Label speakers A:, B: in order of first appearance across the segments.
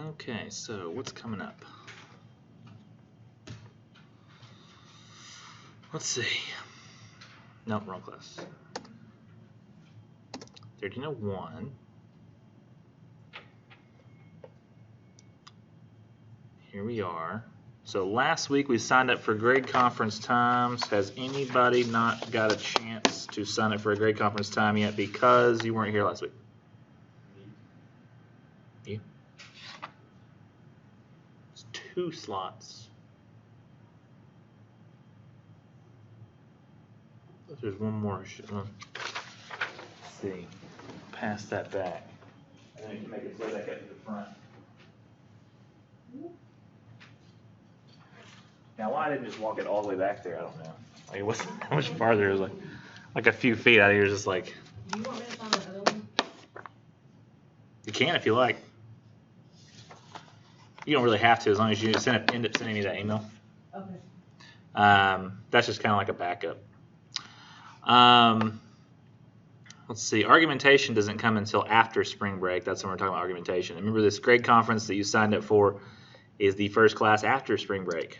A: Okay, so what's coming up? Let's see. No, wrong class. 1301. Here we are. So last week we signed up for grade conference times. Has anybody not got a chance to sign up for a grade conference time yet because you weren't here last week? You? It's 2 slots. There's one more. Let's see. Pass that back. And then you can make its way back up to the front. Now, why I didn't just walk it all the way back there, I don't know. Like, it wasn't that much farther. It was like a few feet out of here, just like.
B: Do you want me to find the other one?
A: You can if you like. You don't really have to, as long as you end up sending me that email.
B: Okay.
A: That's just kind of like a backup. Let's see. Argumentation doesn't come until after spring break. That's when we're talking about argumentation. Remember, this grade conference that you signed up for is the first class after spring break.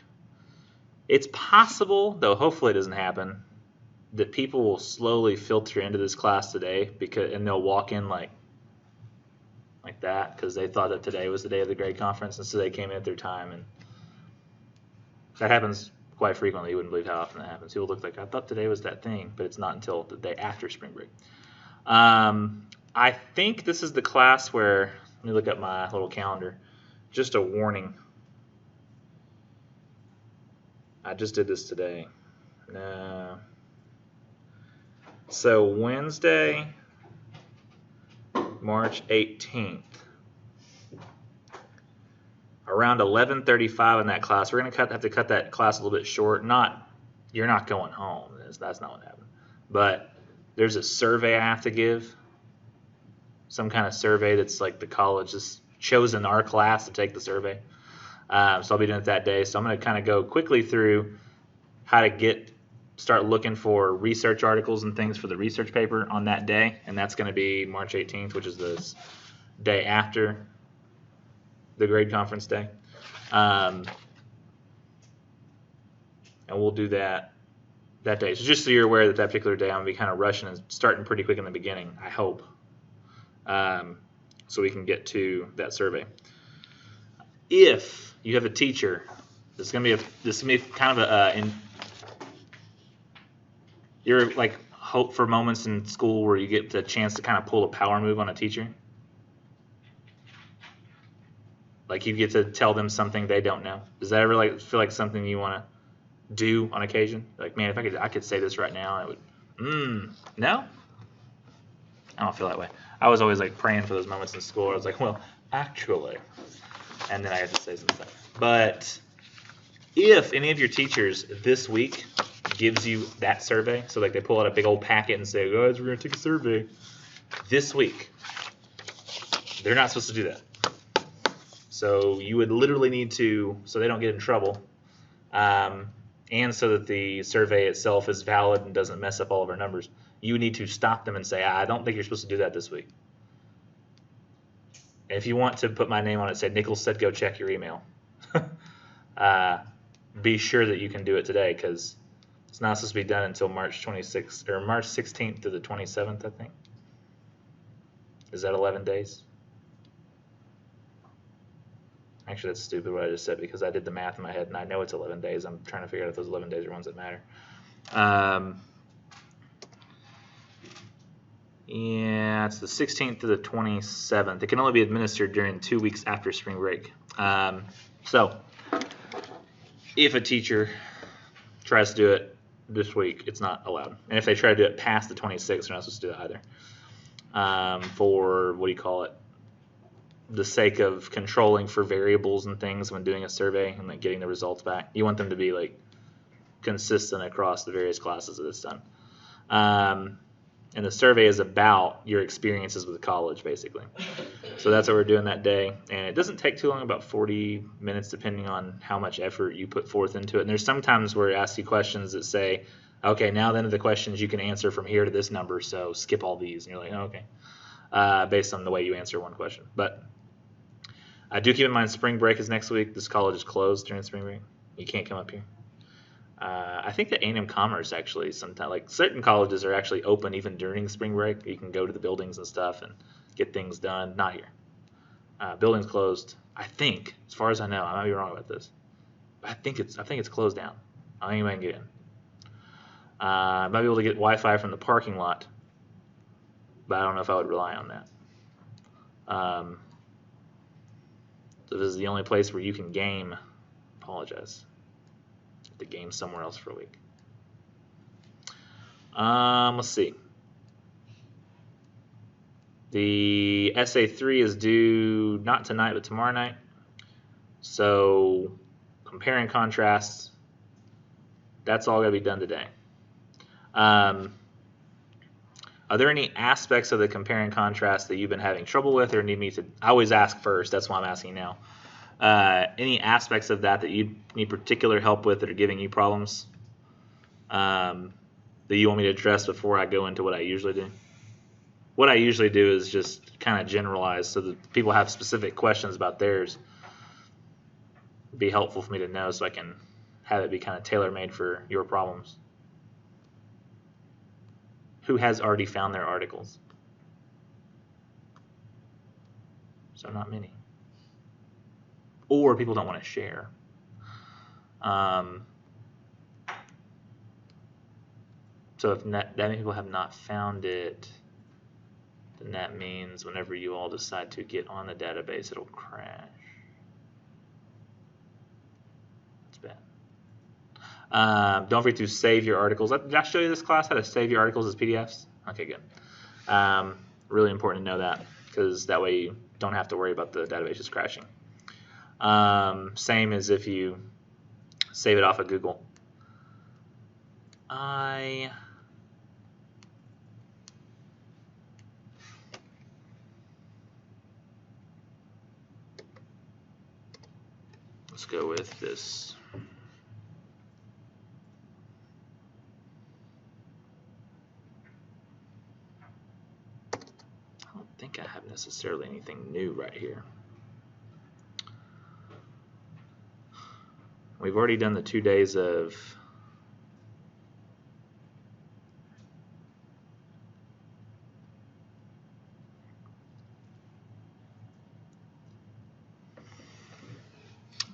A: It's possible, though hopefully it doesn't happen, that people will slowly filter into this class today and they'll walk in like that because they thought that today was the day of the grade conference, and so they came in at their time. And that happens quite frequently. You wouldn't believe how often that happens. People look like, I thought today was that thing, but it's not until the day after spring break. I think this is the class where, let me look at my little calendar, just a warning. I just did this today. No. So Wednesday, March 18th, around 11:35 in that class. We're going to have to cut that class a little bit short. You're not going home. That's not what happened. But there's a survey I have to give. Some kind of survey that's like the college has chosen our class to take the survey. So I'll be doing it that day. So I'm going to kind of go quickly through how to start looking for research articles and things for the research paper on that day. And that's going to be March 18th, which is the day after the grade conference day. And we'll do that day. So just so you're aware that particular day I'm going to be kind of rushing and starting pretty quick in the beginning, I hope, so we can get to that survey. If you have a teacher, this is going to be kind of you're like hope for moments in school where you get the chance to kind of pull a power move on a teacher. Like you get to tell them something they don't know. Does that ever feel like something you want to do on occasion? Like, man, if I could say this right now, and it would. No? I don't feel that way. I was always like praying for those moments in school. I was like, well, actually, and then I had to say some stuff. But if any of your teachers this week gives you that survey, so like they pull out a big old packet and say, guys, we're going to take a survey this week, they're not supposed to do that. So you would literally need to, so they don't get in trouble, and so that the survey itself is valid and doesn't mess up all of our numbers, you need to stop them and say, I don't think you're supposed to do that this week. And if you want to put my name on it, say Nichols said go check your email. Be sure that you can do it today because it's not supposed to be done until March 26th or March 16th to the 27th, I think. Is that 11 days? Actually, that's stupid what I just said because I did the math in my head and I know it's 11 days. I'm trying to figure out if those 11 days are ones that matter. Yeah, it's the 16th to the 27th. It can only be administered during 2 weeks after spring break. So if a teacher tries to do it this week, it's not allowed. And if they try to do it past the 26th, they're not supposed to do it either. For, what do you call it? The sake of controlling for variables and things when doing a survey and like getting the results back. You want them to be like consistent across the various classes that it's done. And the survey is about your experiences with college, basically. So that's what we're doing that day. And it doesn't take too long, about 40 minutes, depending on how much effort you put forth into it. And there's sometimes where it asks you questions that say, okay, now then the questions you can answer from here to this number, so skip all these. And you're like, oh, okay, based on the way you answer one question. But Do keep in mind spring break is next week. This college is closed during spring break. You can't come up here. I think that A&M Commerce actually sometimes, like certain colleges are actually open even during spring break. You can go to the buildings and stuff and get things done. Not here. Buildings closed. I think, as far as I know, I might be wrong about this. I think it's closed down. I don't think anybody can get in. I might be able to get Wi-Fi from the parking lot, but I don't know if I would rely on that. So this is the only place where you can game. Apologize. The game somewhere else for a week. Let's see. The essay 3 is due not tonight but tomorrow night. So compare and contrast. That's all going to be done today. Are there any aspects of the compare and contrast that you've been having trouble with or need me to? I always ask first. That's why I'm asking now. Any aspects of that you need particular help with that are giving you problems that you want me to address before I go into what I usually do? What I usually do is just kind of generalize so that people have specific questions about theirs. It'd be helpful for me to know so I can have it be kind of tailor-made for your problems. Who has already found their articles? So not many. Or people don't want to share. So if that many people have not found it, then that means whenever you all decide to get on the database, it'll crash. That's bad. Don't forget to save your articles. Did I show you this class, how to save your articles as PDFs? Okay, good. Really important to know that because that way you don't have to worry about the database just crashing. Same as if you save it off of Google. Let's go with this. I don't think I have necessarily anything new right here. We've already done the 2 days of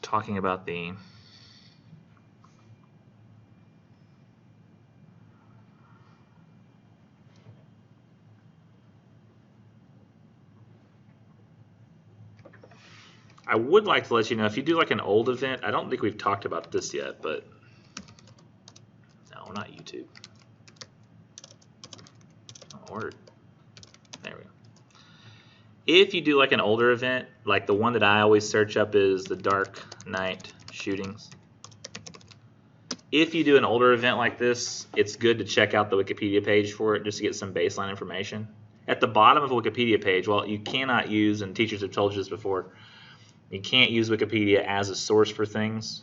A: talking about the I would like to let you know if you do like an old event, I don't think we've talked about this yet, but no, not YouTube. Oh, word. There we go. If you do like an older event, like the one that I always search up is the Dark Knight shootings. If you do an older event like this, it's good to check out the Wikipedia page for it just to get some baseline information. At the bottom of a Wikipedia page, well, you cannot use, and teachers have told you this before, you can't use Wikipedia as a source for things.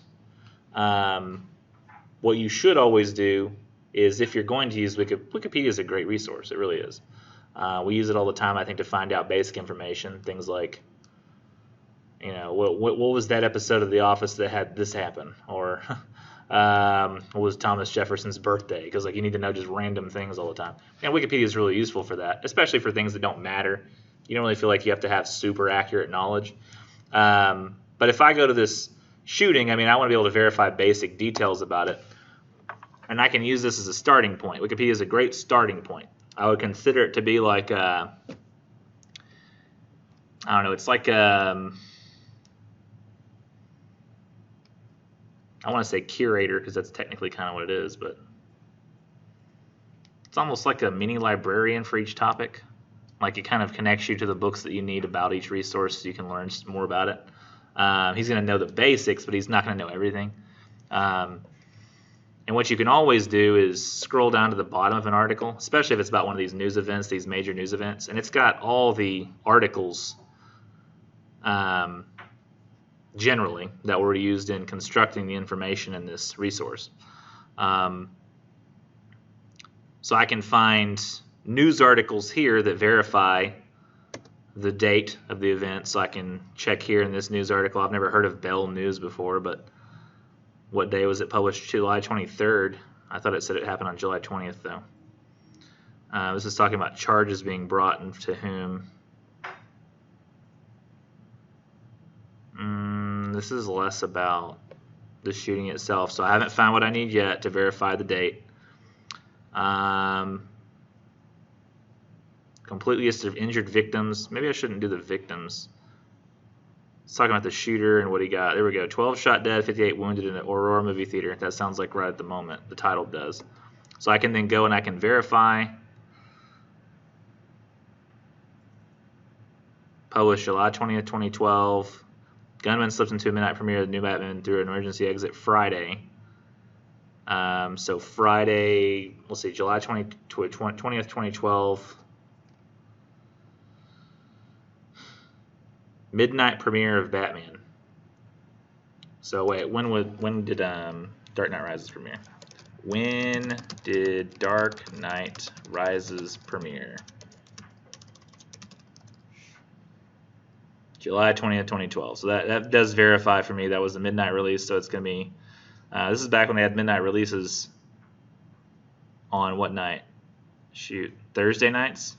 A: What you should always do is if you're going to use Wikipedia is a great resource. It really is. We use it all the time, I think, to find out basic information. Things like, you know, what was that episode of The Office that had this happen? Or what was Thomas Jefferson's birthday? Because like you need to know just random things all the time. And Wikipedia is really useful for that, especially for things that don't matter. You don't really feel like you have to have super accurate knowledge. But if I go to this shooting, I mean, I want to be able to verify basic details about it. And I can use this as a starting point. Wikipedia is a great starting point. I would consider it to be like, I don't know, it's like, I want to say curator because that's technically kind of what it is, but it's almost like a mini librarian for each topic. Like it kind of connects you to the books that you need about each resource so you can learn more about it. He's going to know the basics, but he's not going to know everything. And what you can always do is scroll down to the bottom of an article, especially if it's about one of these news events, these major news events, and it's got all the articles generally that were used in constructing the information in this resource. So I can find news articles here that verify the date of the event so I can check here in this news article. I've never heard of Bell News before, but what day was it published? July 23rd. I thought it said it happened on July 20th, though. This is talking about charges being brought and to whom. This is less about the shooting itself, so I haven't found what I need yet to verify the date. Complete list of injured victims. Maybe I shouldn't do the victims. It's talking about the shooter and what he got. There we go. 12 shot dead, 58 wounded in the Aurora movie theater. That sounds like right at the moment. The title does. So I can then go and I can verify. Published July 20th, 2012. Gunman slipped into a midnight premiere of the new Batman through an emergency exit Friday. So Friday, let's see, July 20th, 2012. Midnight premiere of Batman. So wait, when did Dark Knight Rises premiere? When did Dark Knight Rises premiere? July 20th, 2012. So that does verify for me that was the midnight release. So it's going to be, this is back when they had midnight releases on what night? Shoot, Thursday nights?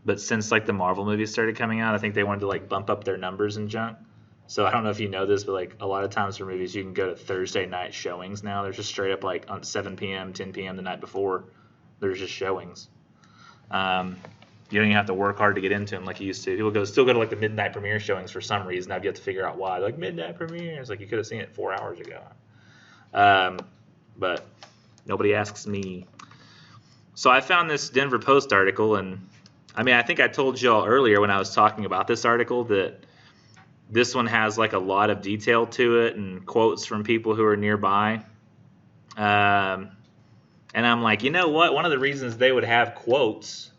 A: But since like the Marvel movies started coming out, I think they wanted to like bump up their numbers and junk. So I don't know if you know this, but like a lot of times for movies, you can go to Thursday night showings now. There's just straight up like on 7 p.m., 10 p.m. the night before. There's just showings. You don't even have to work hard to get into them like you used to. People still go to like the midnight premiere showings for some reason. I've yet to figure out why. Like midnight premiere, it's like you could have seen it 4 hours ago. But nobody asks me. So I found this Denver Post article, and I mean, I think I told y'all earlier when I was talking about this article that this one has like a lot of detail to it and quotes from people who are nearby. And I'm like, you know what? One of the reasons they would have quotes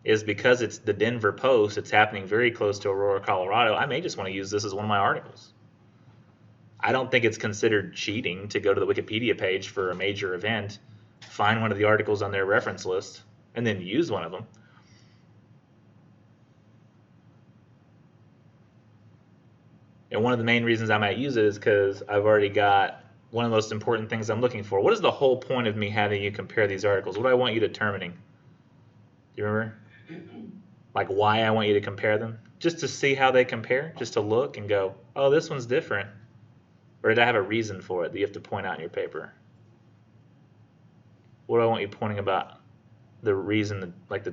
A: is because it's the Denver Post. It's happening very close to Aurora, Colorado. I may just want to use this as one of my articles. I don't think it's considered cheating to go to the Wikipedia page for a major event, find one of the articles on their reference list, and then use one of them. And one of the main reasons I might use it is because I've already got one of the most important things I'm looking for. What is the whole point of me having you compare these articles? What do I want you determining? Do you remember? Like why I want you to compare them? Just to see how they compare? Just to look and go, oh, this one's different. Or did I have a reason for it that you have to point out in your paper? What do I want you pointing about the reason, like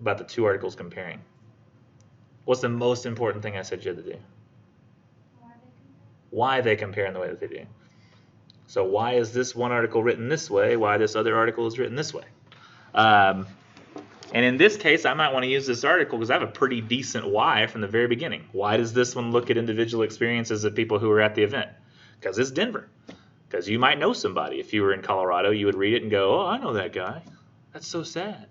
A: about the two articles comparing? What's the most important thing I said you had to do? Why they compare in the way that they do. So why is this one article written this way? Why this other article is written this way? And in this case, I might want to use this article because I have a pretty decent why from the very beginning. Why does this one look at individual experiences of people who were at the event? Because it's Denver. Because you might know somebody. If you were in Colorado, you would read it and go, oh, I know that guy. That's so sad.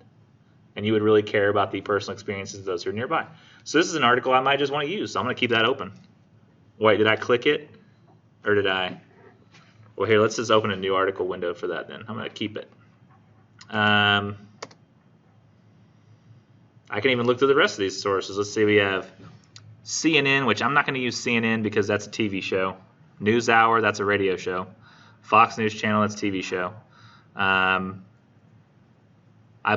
A: And you would really care about the personal experiences of those who are nearby. So this is an article I might just want to use. So I'm going to keep that open. Wait, did I click it? Or did I? Well, here, let's just open a new article window for that then. I'm going to keep it. I can even look through the rest of these sources. Let's see, we have CNN, which I'm not going to use CNN because that's a TV show. NewsHour, that's a radio show. Fox News Channel, that's a TV show. I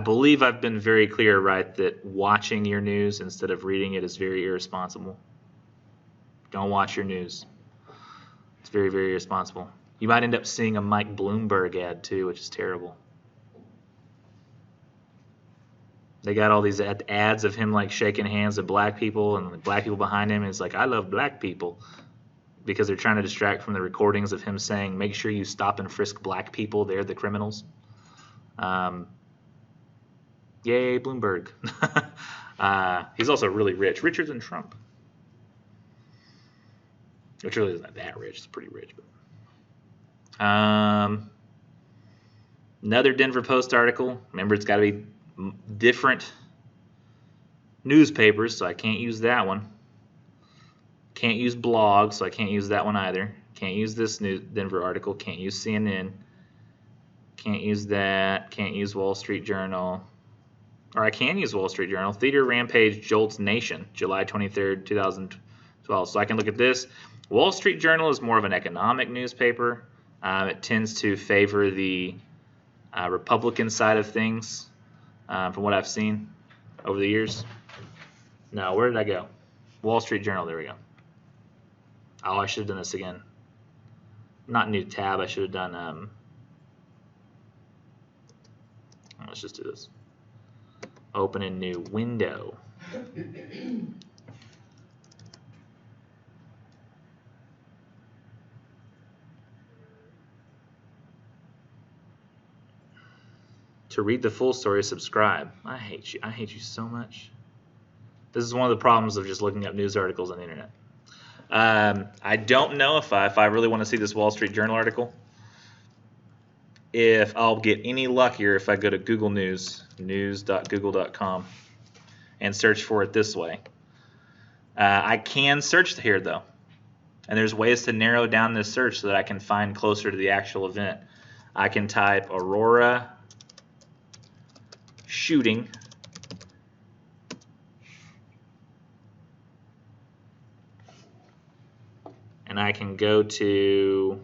A: believe I've been very clear, right, that watching your news instead of reading it is very irresponsible. Don't watch your news. It's very, very irresponsible. You might end up seeing a Mike Bloomberg ad too, which is terrible. They got all these ads of him like shaking hands with black people and the black people behind him. And it's like, I love black people, because they're trying to distract from the recordings of him saying, make sure you stop and frisk black people. They're the criminals. Yay, Bloomberg. He's also really rich, richer than Trump. Which really isn't that rich. It's pretty rich. But. Another Denver Post article. Remember, it's got to be different newspapers, so I can't use that one. Can't use blogs, so I can't use that one either. Can't use this new Denver article. Can't use CNN. Can't use that. Can't use Wall Street Journal. or I can use Wall Street Journal. Theater Rampage Jolts Nation, July 23rd, 2012. So I can look at this. Wall Street Journal is more of an economic newspaper. It tends to favor the Republican side of things, from what I've seen over the years. Now, where did I go? Wall Street Journal, there we go. Oh, I should have done this again. Not new tab, I should have done, let's just do this. Open a new window. To read the full story, subscribe. I hate you. I hate you so much. This is one of the problems of just looking up news articles on the internet. I don't know if I really want to see this Wall Street Journal article, if I'll get any luckier if I go to Google News, news.google.com, and search for it this way. I can search here, though, and there's ways to narrow down this search so that I can find closer to the actual event. I can type Aurora shooting, and I can go to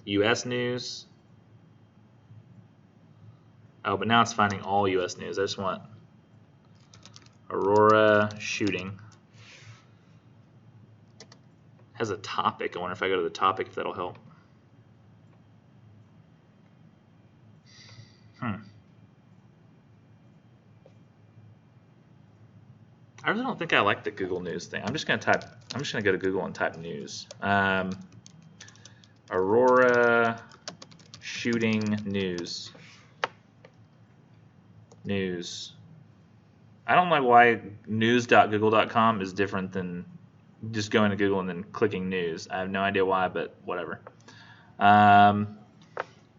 A: U.S. news. Oh, but now it's finding all U.S. news. I just want Aurora shooting. Has a topic. I wonder if I go to the topic if that'll help. I really don't think I like the Google News thing. I'm just gonna go to Google and type news. Aurora shooting news. News. I don't know why news.google.com is different than just going to Google and then clicking news. I have no idea why, but whatever.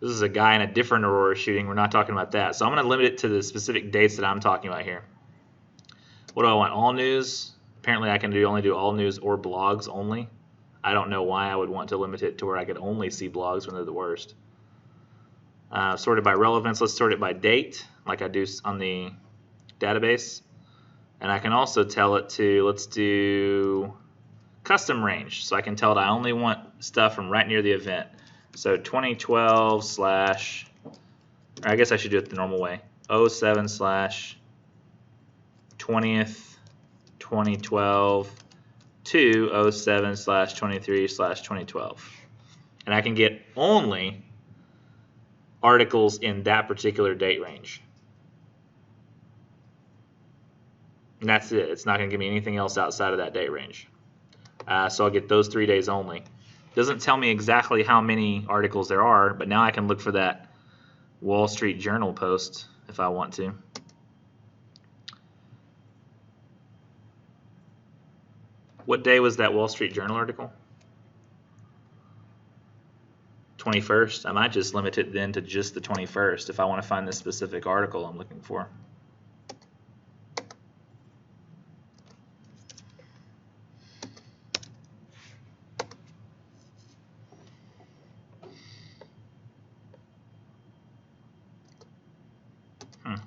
A: This is a guy in a different Aurora shooting. We're not talking about that. So I'm going to limit it to the specific dates that I'm talking about here. What do I want? All news? Apparently I can only do all news or blogs only. I don't know why I would want to limit it to where I could only see blogs when they're the worst. Sorted by relevance. Let's sort it by date, like I do on the database. And I can also tell it to, let's do custom range. So I can tell it I only want stuff from right near the event. So 2012 slash, or I guess I should do it the normal way, 07 slash 20th 2012 to 07 slash 23 slash 2012. And I can get only articles in that particular date range. And that's it. It's not going to give me anything else outside of that date range. So I'll get those 3 days only. Doesn't tell me exactly how many articles there are, but now I can look for that Wall Street Journal post if I want to. What day was that Wall Street Journal article? 21st. I might just limit it then to just the 21st if I want to find this specific article I'm looking for.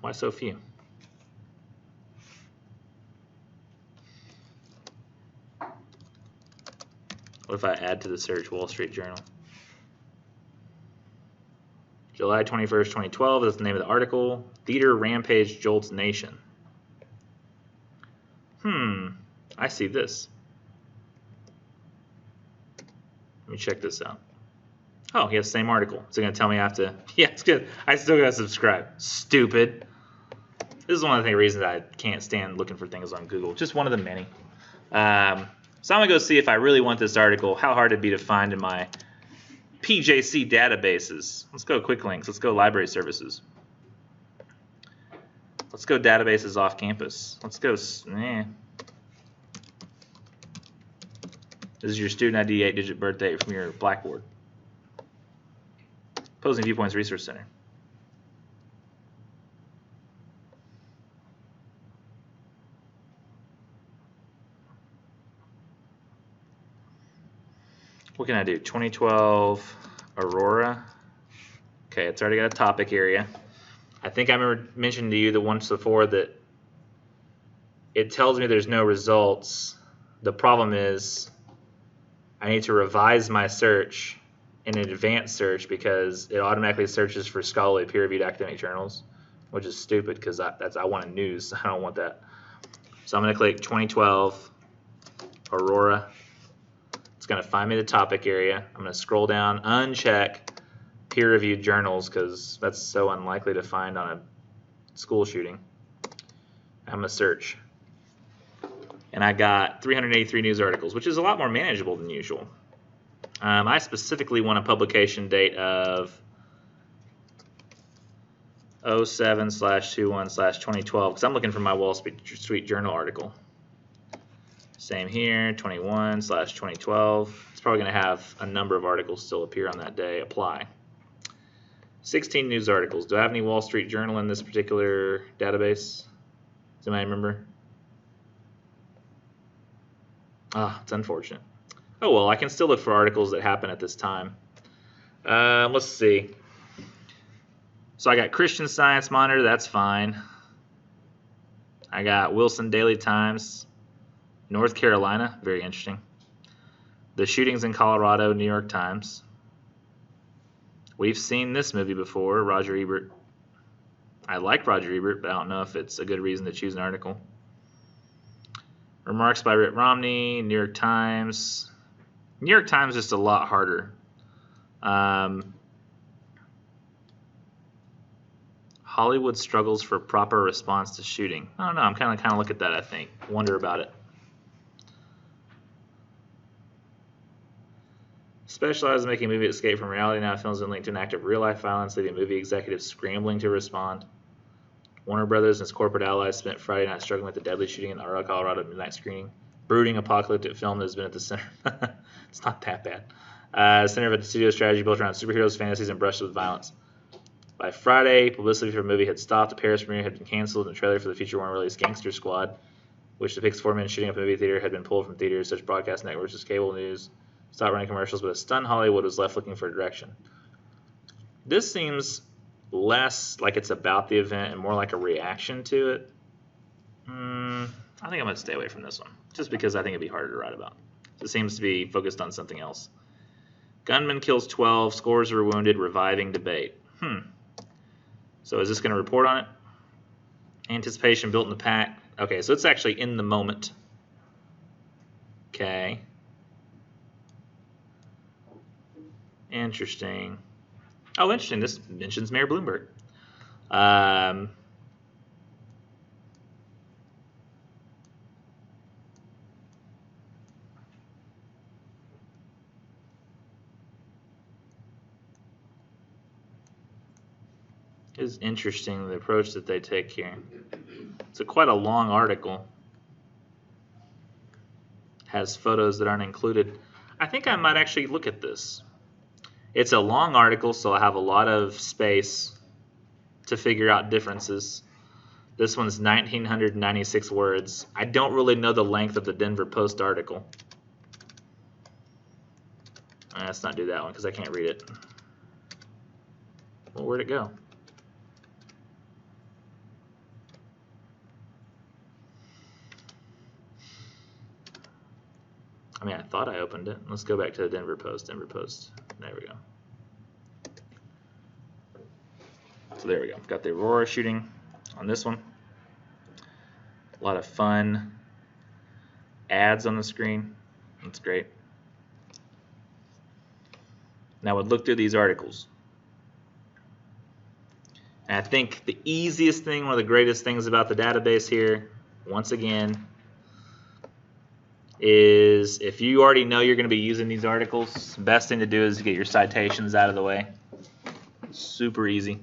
A: Why so few? What if I add to the search Wall Street Journal? July 21st, 2012, that's the name of the article. Theater Rampage Jolts Nation. I see this. Let me check this out. Oh, he has the same article. Is it going to tell me I have to? Yeah, it's good. I still got to subscribe. Stupid. This is one of the reasons I can't stand looking for things on Google. Just one of the many. So I'm going to go see if I really want this article, how hard it'd be to find in my PJC databases. Let's go quick links. Let's go library services. Let's go databases off campus. Let's go. This is your student ID 8-digit birthday from your Blackboard. Opposing Viewpoints Research Center. What can I do? 2012 Aurora. Okay, it's already got a topic area. I think I remember mentioning to you the once before that it tells me there's no results. The problem is I need to revise my search in an advanced search because it automatically searches for scholarly peer-reviewed academic journals, which is stupid because I want news. I don't want that. So I'm going to click 2012 Aurora. It's going to find me the topic area. I'm going to scroll down, uncheck peer-reviewed journals because that's so unlikely to find on a school shooting. I'm going to search. And I got 383 news articles, which is a lot more manageable than usual. I specifically want a publication date of 07/21/2012 because I'm looking for my Wall Street Journal article. Same here, 21/2012. It's probably going to have a number of articles still appear on that day. Apply. 16 news articles. Do I have any Wall Street Journal in this particular database? Does anybody remember? Ah, it's unfortunate. Oh well, I can still look for articles that happen at this time. Let's see. So I got Christian Science Monitor, that's fine. I got Wilson Daily Times, North Carolina, very interesting. The shootings in Colorado, New York Times. We've seen this movie before, Roger Ebert. I like Roger Ebert, but I don't know if it's a good reason to choose an article. Remarks by Mitt Romney, New York Times. New York Times is just a lot harder. Hollywood struggles for proper response to shooting. I don't know. I'm kind of look at that. I think wonder about it. Specialized in making movie escape from reality. Now films been linked to an act of real life violence, leaving movie executives scrambling to respond. Warner Brothers and its corporate allies spent Friday night struggling with the deadly shooting in the Aurora, Colorado midnight screening. Brooding apocalyptic film that has been at the center. It's not that bad. Center of a studio strategy built around superheroes, fantasies, and brushes with violence. By Friday, publicity for the movie had stopped. The Paris premiere had been canceled, and the trailer for the future Warner released Gangster Squad, which depicts 4 men shooting up a movie theater, had been pulled from theaters. Such broadcast networks as cable news stopped running commercials, but a stunned Hollywood was left looking for direction. This seems less like it's about the event and more like a reaction to it. I think I'm going to stay away from this one, just because I think it'd be harder to write about. It seems to be focused on something else. Gunman kills 12, scores are wounded, reviving debate. So is this going to report on it? Anticipation built in the pack. Okay, so it's actually in the moment. Okay. Interesting. Oh, interesting. This mentions Mayor Bloomberg. It is interesting the approach that they take here. It's quite a long article. Has photos that aren't included. I think I might actually look at this. It's a long article, so I have a lot of space to figure out differences. This one's 1,996 words. I don't really know the length of the Denver Post article. Let's not do that one because I can't read it. Well, where'd it go? I mean, I thought I opened it. Let's go back to the Denver Post. Denver Post. There we go. So there we go. Got the Aurora shooting on this one. A lot of fun ads on the screen. That's great. Now I would look through these articles. And I think the easiest thing, one of the greatest things about the database here, once again, is if you already know you're going to be using these articles, the best thing to do is to get your citations out of the way. Super easy.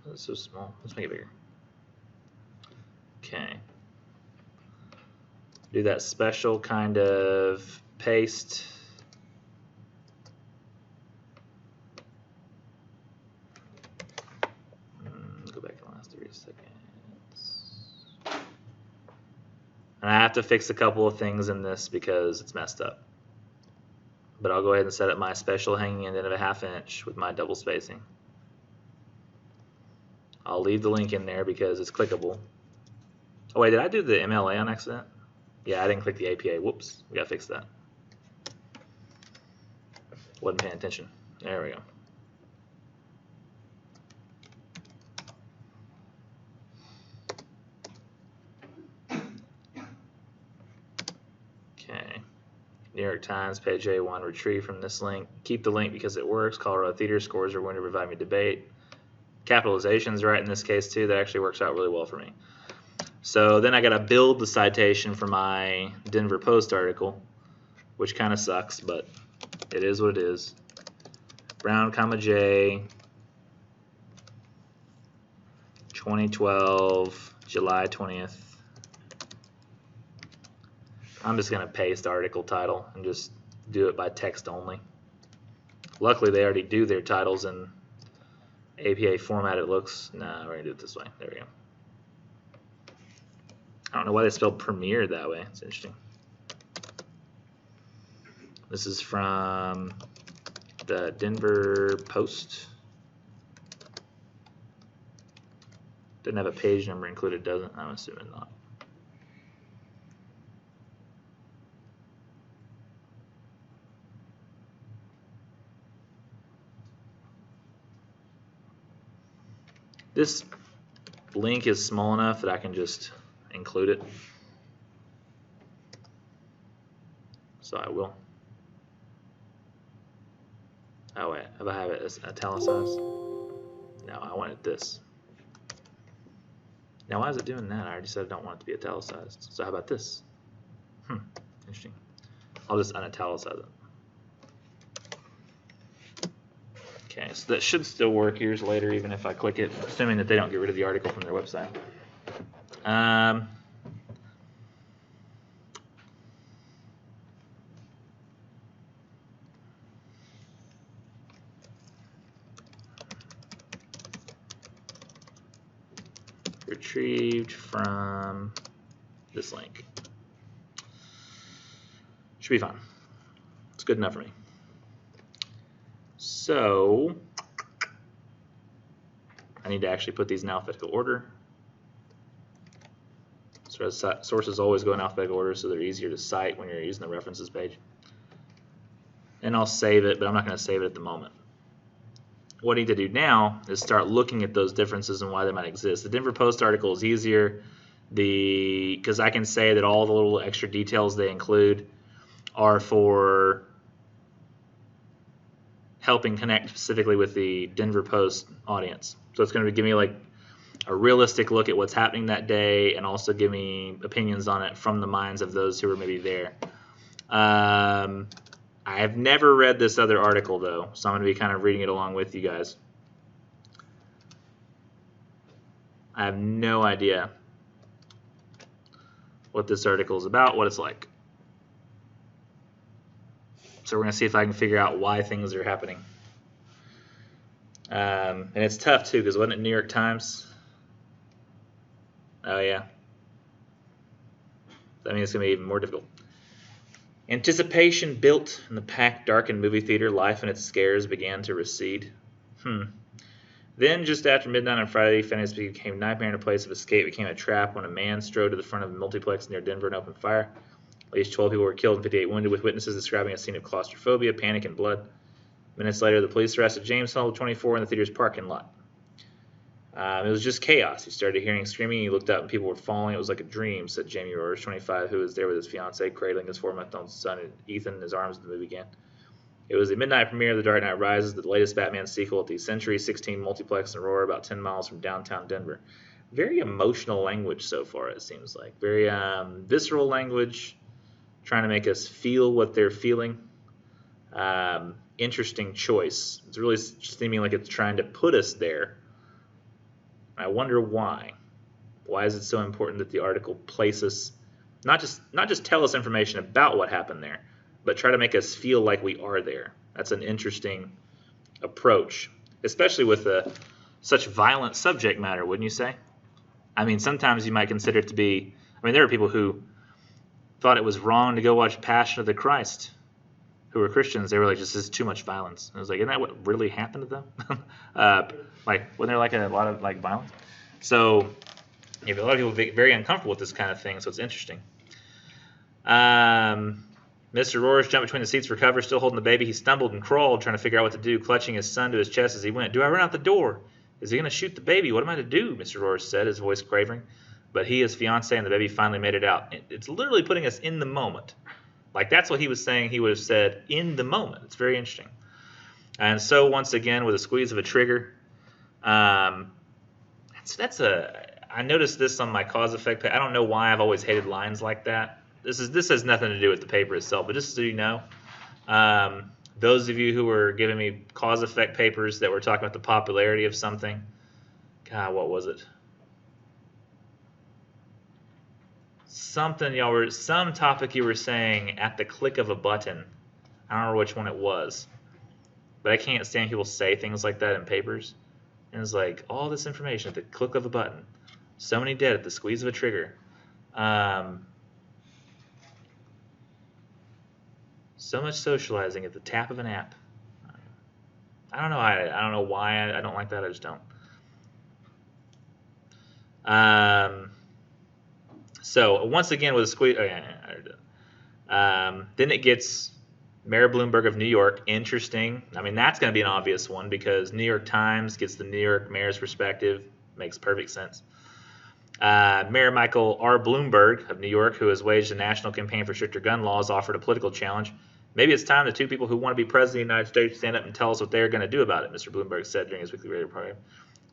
A: That's so small. Let's make it bigger. Okay. Do that special kind of paste go back in the last 30 seconds. And I have to fix a couple of things in this because it's messed up. But I'll go ahead and set up my special hanging indent of a 1/2 inch with my double spacing. I'll leave the link in there because it's clickable. Oh wait, did I do the MLA on accident? Yeah, I didn't click the APA. Whoops, we gotta fix that. Wasn't paying attention. There we go. Okay. New York Times, page A1, retrieve from this link. Keep the link because it works. Colorado theater scores are going to provide me debate. Capitalization's right in this case too. That actually works out really well for me. So then I got to build the citation for my Denver Post article, which kind of sucks, but it is what it is. Brown, J, 2012, July 20th. I'm just going to paste article title and just do it by text only. Luckily, they already do their titles in APA format, it looks. Nah, we're going to do it this way. There we go. I don't know why they spelled premiere that way. It's interesting. This is from the Denver Post. Doesn't have a page number included, does it? I'm assuming not. This link is small enough that I can just include it. So I will. Oh wait, if I have it as italicized? No, I wanted this. Now why is it doing that? I already said I don't want it to be italicized. So how about this? Interesting. I'll just unitalicize it. Okay, so that should still work years later, even if I click it, assuming that they don't get rid of the article from their website. Retrieved from this link. Should be fine. It's good enough for me. So I need to actually put these in alphabetical order. So sources always go in alphabetical order so they're easier to cite when you're using the references page. And I'll save it, but I'm not going to save it at the moment. What I need to do now is start looking at those differences and why they might exist. The Denver Post article is easier because I can say that all the little extra details they include are for helping connect specifically with the Denver Post audience. So it's going to give me like a realistic look at what's happening that day and also give me opinions on it from the minds of those who are maybe there. I have never read this other article though, so I'm going to be kind of reading it along with you guys. I have no idea what this article is about, what it's like. So we're going to see if I can figure out why things are happening. And it's tough too, because wasn't it New York Times? Oh yeah. That means it's going to be even more difficult. Anticipation built in the packed, darkened movie theater. Life and its scares began to recede. Then, just after midnight on Friday, fantasy became a nightmare and a place of escape became a trap when a man strode to the front of a multiplex near Denver and opened fire. At least 12 people were killed and 58 wounded, with witnesses describing a scene of claustrophobia, panic, and blood. Minutes later, the police arrested James Hall, 24, in the theater's parking lot. It was just chaos. He started hearing screaming. He looked up and people were falling. It was like a dream, said Jamie Rogers, 25, who was there with his fiancee, cradling his 4-month-old son, Ethan, in his arms as the movie began. It was the midnight premiere of The Dark Knight Rises, the latest Batman sequel at the Century 16 multiplex in Aurora, about 10 miles from downtown Denver. Very emotional language so far, it seems like. Very visceral language, trying to make us feel what they're feeling. Interesting choice. It's really seeming like it's trying to put us there. I wonder why. Why is it so important that the article place us, not just tell us information about what happened there, but try to make us feel like we are there? That's an interesting approach, especially with such violent subject matter, wouldn't you say? I mean, sometimes you might consider it to be, I mean, there are people who thought it was wrong to go watch Passion of the Christ, who were Christians. They were like, this is too much violence. And I was like, isn't that what really happened to them? Like, wasn't there like a lot of like violence? So, yeah, a lot of people are very uncomfortable with this kind of thing, so it's interesting. Mr. Roars jumped between the seats for cover, still holding the baby. He stumbled and crawled, trying to figure out what to do, clutching his son to his chest as he went. Do I run out the door? Is he going to shoot the baby? What am I to do? Mr. Roars said, his voice quavering. But he, his fiancée, and the baby finally made it out. It's literally putting us in the moment. Like, that's what he was saying he would have said in the moment. It's very interesting. And so, once again, with a squeeze of a trigger, I noticed this on my cause effect page. I don't know why I've always hated lines like that. This has nothing to do with the paper itself, but just so you know, those of you who were giving me cause effect papers that were talking about the popularity of something, God, what was it? Some topic you were saying at the click of a button. I don't remember which one it was, but I can't stand people say things like that in papers. And it's like, all this information at the click of a button. So many dead at the squeeze of a trigger. So much socializing at the tap of an app. I don't know. I don't know why I don't like that. I just don't. So once again with a squeeze. Then it gets Mayor Bloomberg of New York. Interesting. I mean, that's going to be an obvious one because New York Times gets the New York mayor's perspective. Makes perfect sense. Mayor Michael R. Bloomberg of New York, who has waged a national campaign for stricter gun laws, offered a political challenge. Maybe it's time the two people who want to be president of the United States stand up and tell us what they're going to do about it, Mr. Bloomberg said during his weekly radio program.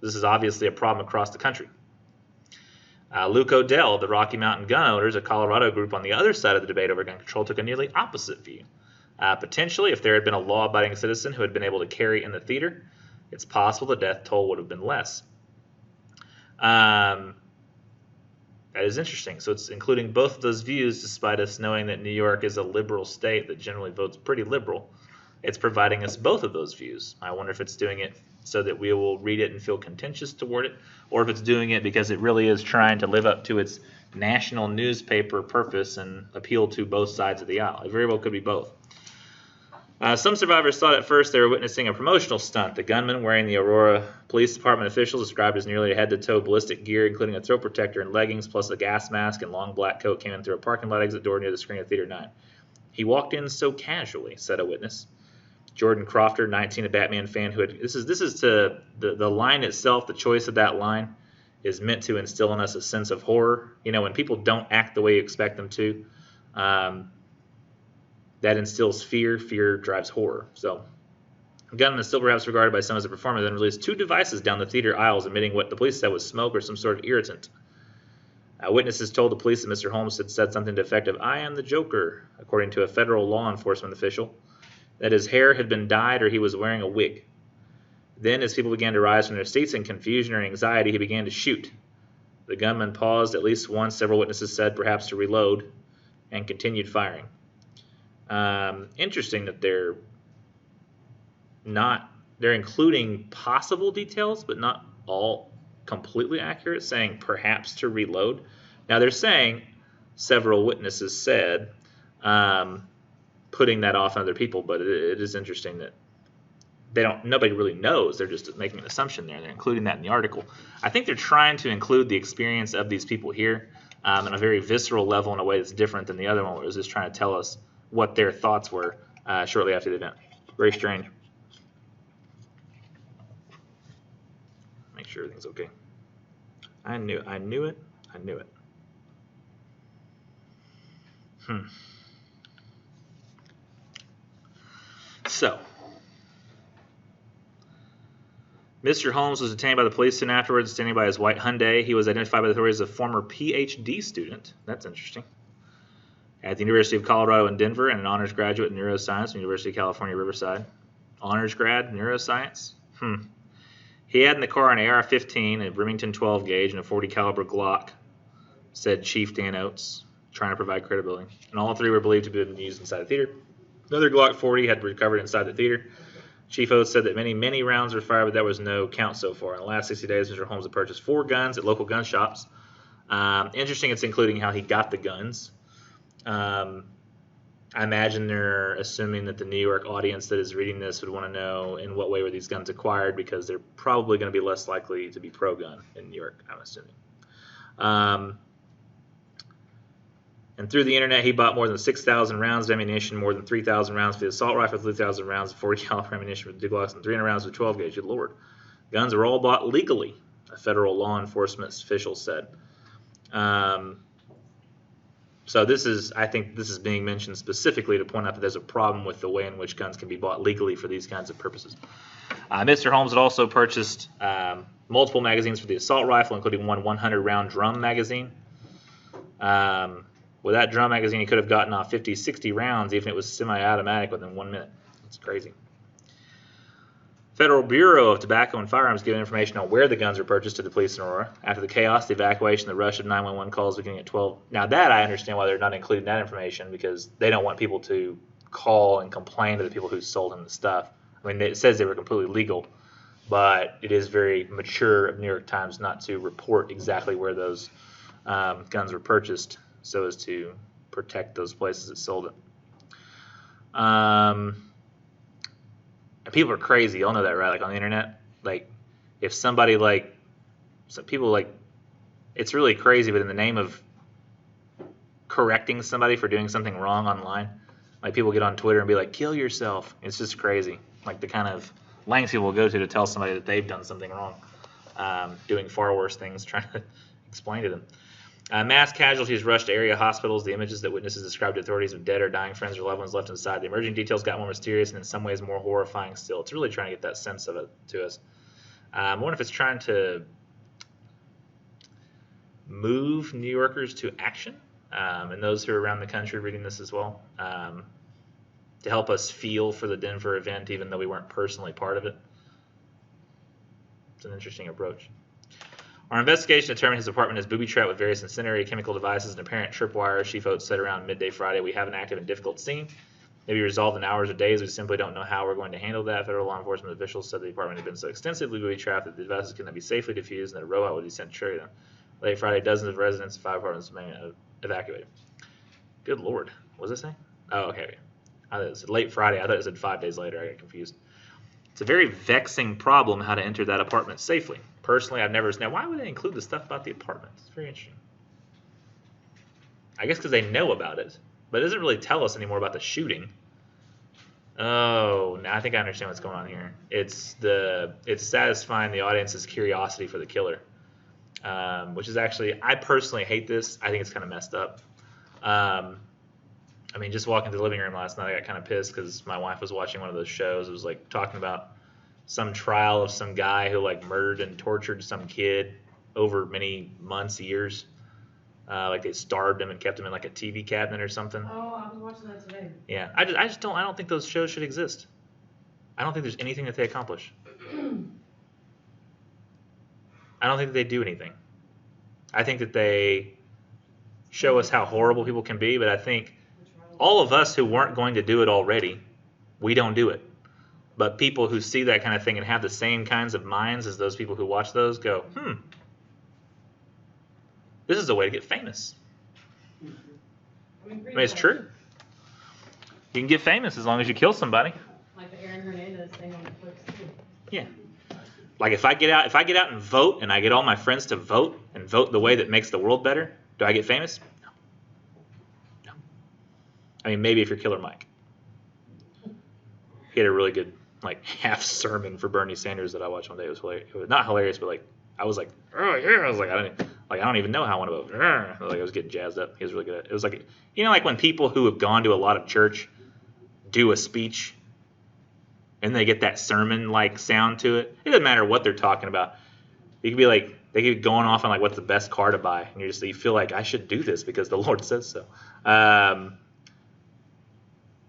A: This is obviously a problem across the country. Luke Odell of the Rocky Mountain Gun Owners, a Colorado group on the other side of the debate over gun control, took a nearly opposite view. Potentially, if there had been a law-abiding citizen who had been able to carry in the theater, it's possible the death toll would have been less. That is interesting. So it's including both of those views, despite us knowing that New York is a liberal state that generally votes pretty liberal. It's providing us both of those views. I wonder if it's doing it so that we will read it and feel contentious toward it, or if it's doing it because it really is trying to live up to its national newspaper purpose and appeal to both sides of the aisle. It very well could be both. Some survivors thought at first they were witnessing a promotional stunt. The gunman wearing the Aurora Police Department officials described as nearly head-to-toe ballistic gear, including a throat protector and leggings, plus a gas mask and long black coat, came in through a parking lot exit door near the screen of Theater 9. He walked in so casually, said a witness. Jordan Crofter, 19, a Batman fan who had... This is to... The line itself, the choice of that line, is meant to instill in us a sense of horror. You know, when people don't act the way you expect them to, that instills fear. Fear drives horror. So, the gunman is still perhaps regarded by some as a performer, then released 2 devices down the theater aisles, emitting what the police said was smoke or some sort of irritant. Witnesses told the police that Mr. Holmes had said something to the effect of, "I am the Joker," according to a federal law enforcement official, that his hair had been dyed or he was wearing a wig. Then, as people began to rise from their seats in confusion or anxiety, he began to shoot. The gunman paused at least once, several witnesses said, perhaps to reload, and continued firing. Interesting that they're including possible details, but not all completely accurate, saying perhaps to reload. Now they're saying, several witnesses said, putting that off on other people, but it is interesting that nobody really knows. They're just making an assumption there. They're including that in the article. I think they're trying to include the experience of these people here on a very visceral level in a way that's different than the other one, where it was just trying to tell us what their thoughts were shortly after the event. Very strange. Make sure everything's okay. I knew it. So, Mr. Holmes was detained by the police soon afterwards, standing by his white Hyundai. He was identified by the authorities as a former PhD student. That's interesting. At the University of Colorado in Denver, and an honors graduate in neuroscience from the University of California, Riverside. Honors grad, neuroscience? He had in the car an AR-15, a Remington 12 gauge, and a .40 caliber Glock, said Chief Dan Oates, trying to provide credibility. And all 3 were believed to have been used inside the theater. Another Glock 40 had recovered inside the theater. Chief Oates said that many rounds were fired, but there was no count so far. In the last 60 days, Mr. Holmes had purchased 4 guns at local gun shops. Interesting, it's including how he got the guns. I imagine they're assuming that the New York audience that is reading this would want to know in what way were these guns acquired, because they're probably going to be less likely to be pro-gun in New York, I'm assuming. And through the internet, he bought more than 6,000 rounds of ammunition, more than 3,000 rounds for the assault rifle, 3,000 rounds of 40 caliber ammunition for the Glocks, and 300 rounds of 12 gauge. Good Lord. Guns were all bought legally, a federal law enforcement official said. So I think this is being mentioned specifically to point out that there's a problem with the way in which guns can be bought legally for these kinds of purposes. Mr. Holmes had also purchased multiple magazines for the assault rifle, including one 100-round drum magazine. With that drum magazine, he could have gotten off 50, 60 rounds, even if it was semi-automatic, within 1 minute. That's crazy. Federal Bureau of Tobacco and Firearms gave information on where the guns were purchased to the police in Aurora. After the chaos, the evacuation, the rush of 911 calls beginning at 12. Now that I understand why they're not including that information, because they don't want people to call and complain to the people who sold them the stuff. I mean, it says they were completely legal, but it is very mature of New York Times not to report exactly where those guns were purchased so as to protect those places that sold it. And people are crazy. Y'all know that, right? Like on the internet, like if somebody some people it's really crazy, but in the name of correcting somebody for doing something wrong online, like people get on Twitter and be like, kill yourself. It's just crazy. Like the kind of lengths people will go to tell somebody that they've done something wrong, doing far worse things, trying to explain to them. Mass casualties rushed to area hospitals. The images that witnesses described to authorities of dead or dying friends or loved ones left inside. The emerging details got more mysterious and in some ways more horrifying still. It's really trying to get that sense of it to us. I wonder if it's trying to move New Yorkers to action, and those who are around the country reading this as well, to help us feel for the Denver event even though we weren't personally part of it. It's an interesting approach. Our investigation determined his apartment is booby-trapped with various incendiary chemical devices and apparent tripwires. Chief Oates said around midday Friday, we have an active and difficult scene. Maybe resolved in hours or days. We simply don't know how we're going to handle that. Federal law enforcement officials said the apartment had been so extensively booby-trapped that the devices could not be safely diffused and that a robot would be sent to trigger them. Late Friday, dozens of residents, 5 apartments evacuated. Good Lord. What does it say? Oh, okay. I thought it said late Friday. I thought it said 5 days later. I got confused. It's a very vexing problem how to enter that apartment safely. Personally, I've never. Now, why would they include the stuff about the apartment? It's very interesting. I guess because they know about it, but it doesn't really tell us anymore about the shooting. Oh, now I think I understand what's going on here. It's satisfying the audience's curiosity for the killer, which is actually, I personally hate this. I think it's kind of messed up. I mean, just walking to the living room last night, I got kind of pissed because my wife was watching one of those shows. It was like talking about some trial of some guy who like murdered and tortured some kid over many months, years. Like they starved him and kept him in like a TV cabinet or something.
B: Oh, I was watching that today.
A: Yeah, I don't think those shows should exist. I don't think there's anything that they accomplish. I don't think that they do anything. I think that they show us how horrible people can be, but I think all of us who weren't going to do it already, we don't do it. But people who see that kind of thing and have the same kinds of minds as those people who watch those go, this is a way to get famous. I mean, it's true. You can get famous as long as you kill somebody.
B: Like the Aaron Hernandez thing on Netflix too.
A: Yeah. Like if I get out and vote and I get all my friends to vote and vote the way that makes the world better, do I get famous? No. I mean, maybe if you're Killer Mike. He had a really good half sermon for Bernie Sanders that I watched one day. It was hilarious. It was not hilarious, but I was like, oh yeah. I was like, I don't even know how I want to vote. I was getting jazzed up. He was really good at it. It was like, like when people who have gone to a lot of church do a speech and they get that sermon sound to it. It doesn't matter what they're talking about. You could be they could be going off on what's the best car to buy, and you feel like I should do this because the Lord says so.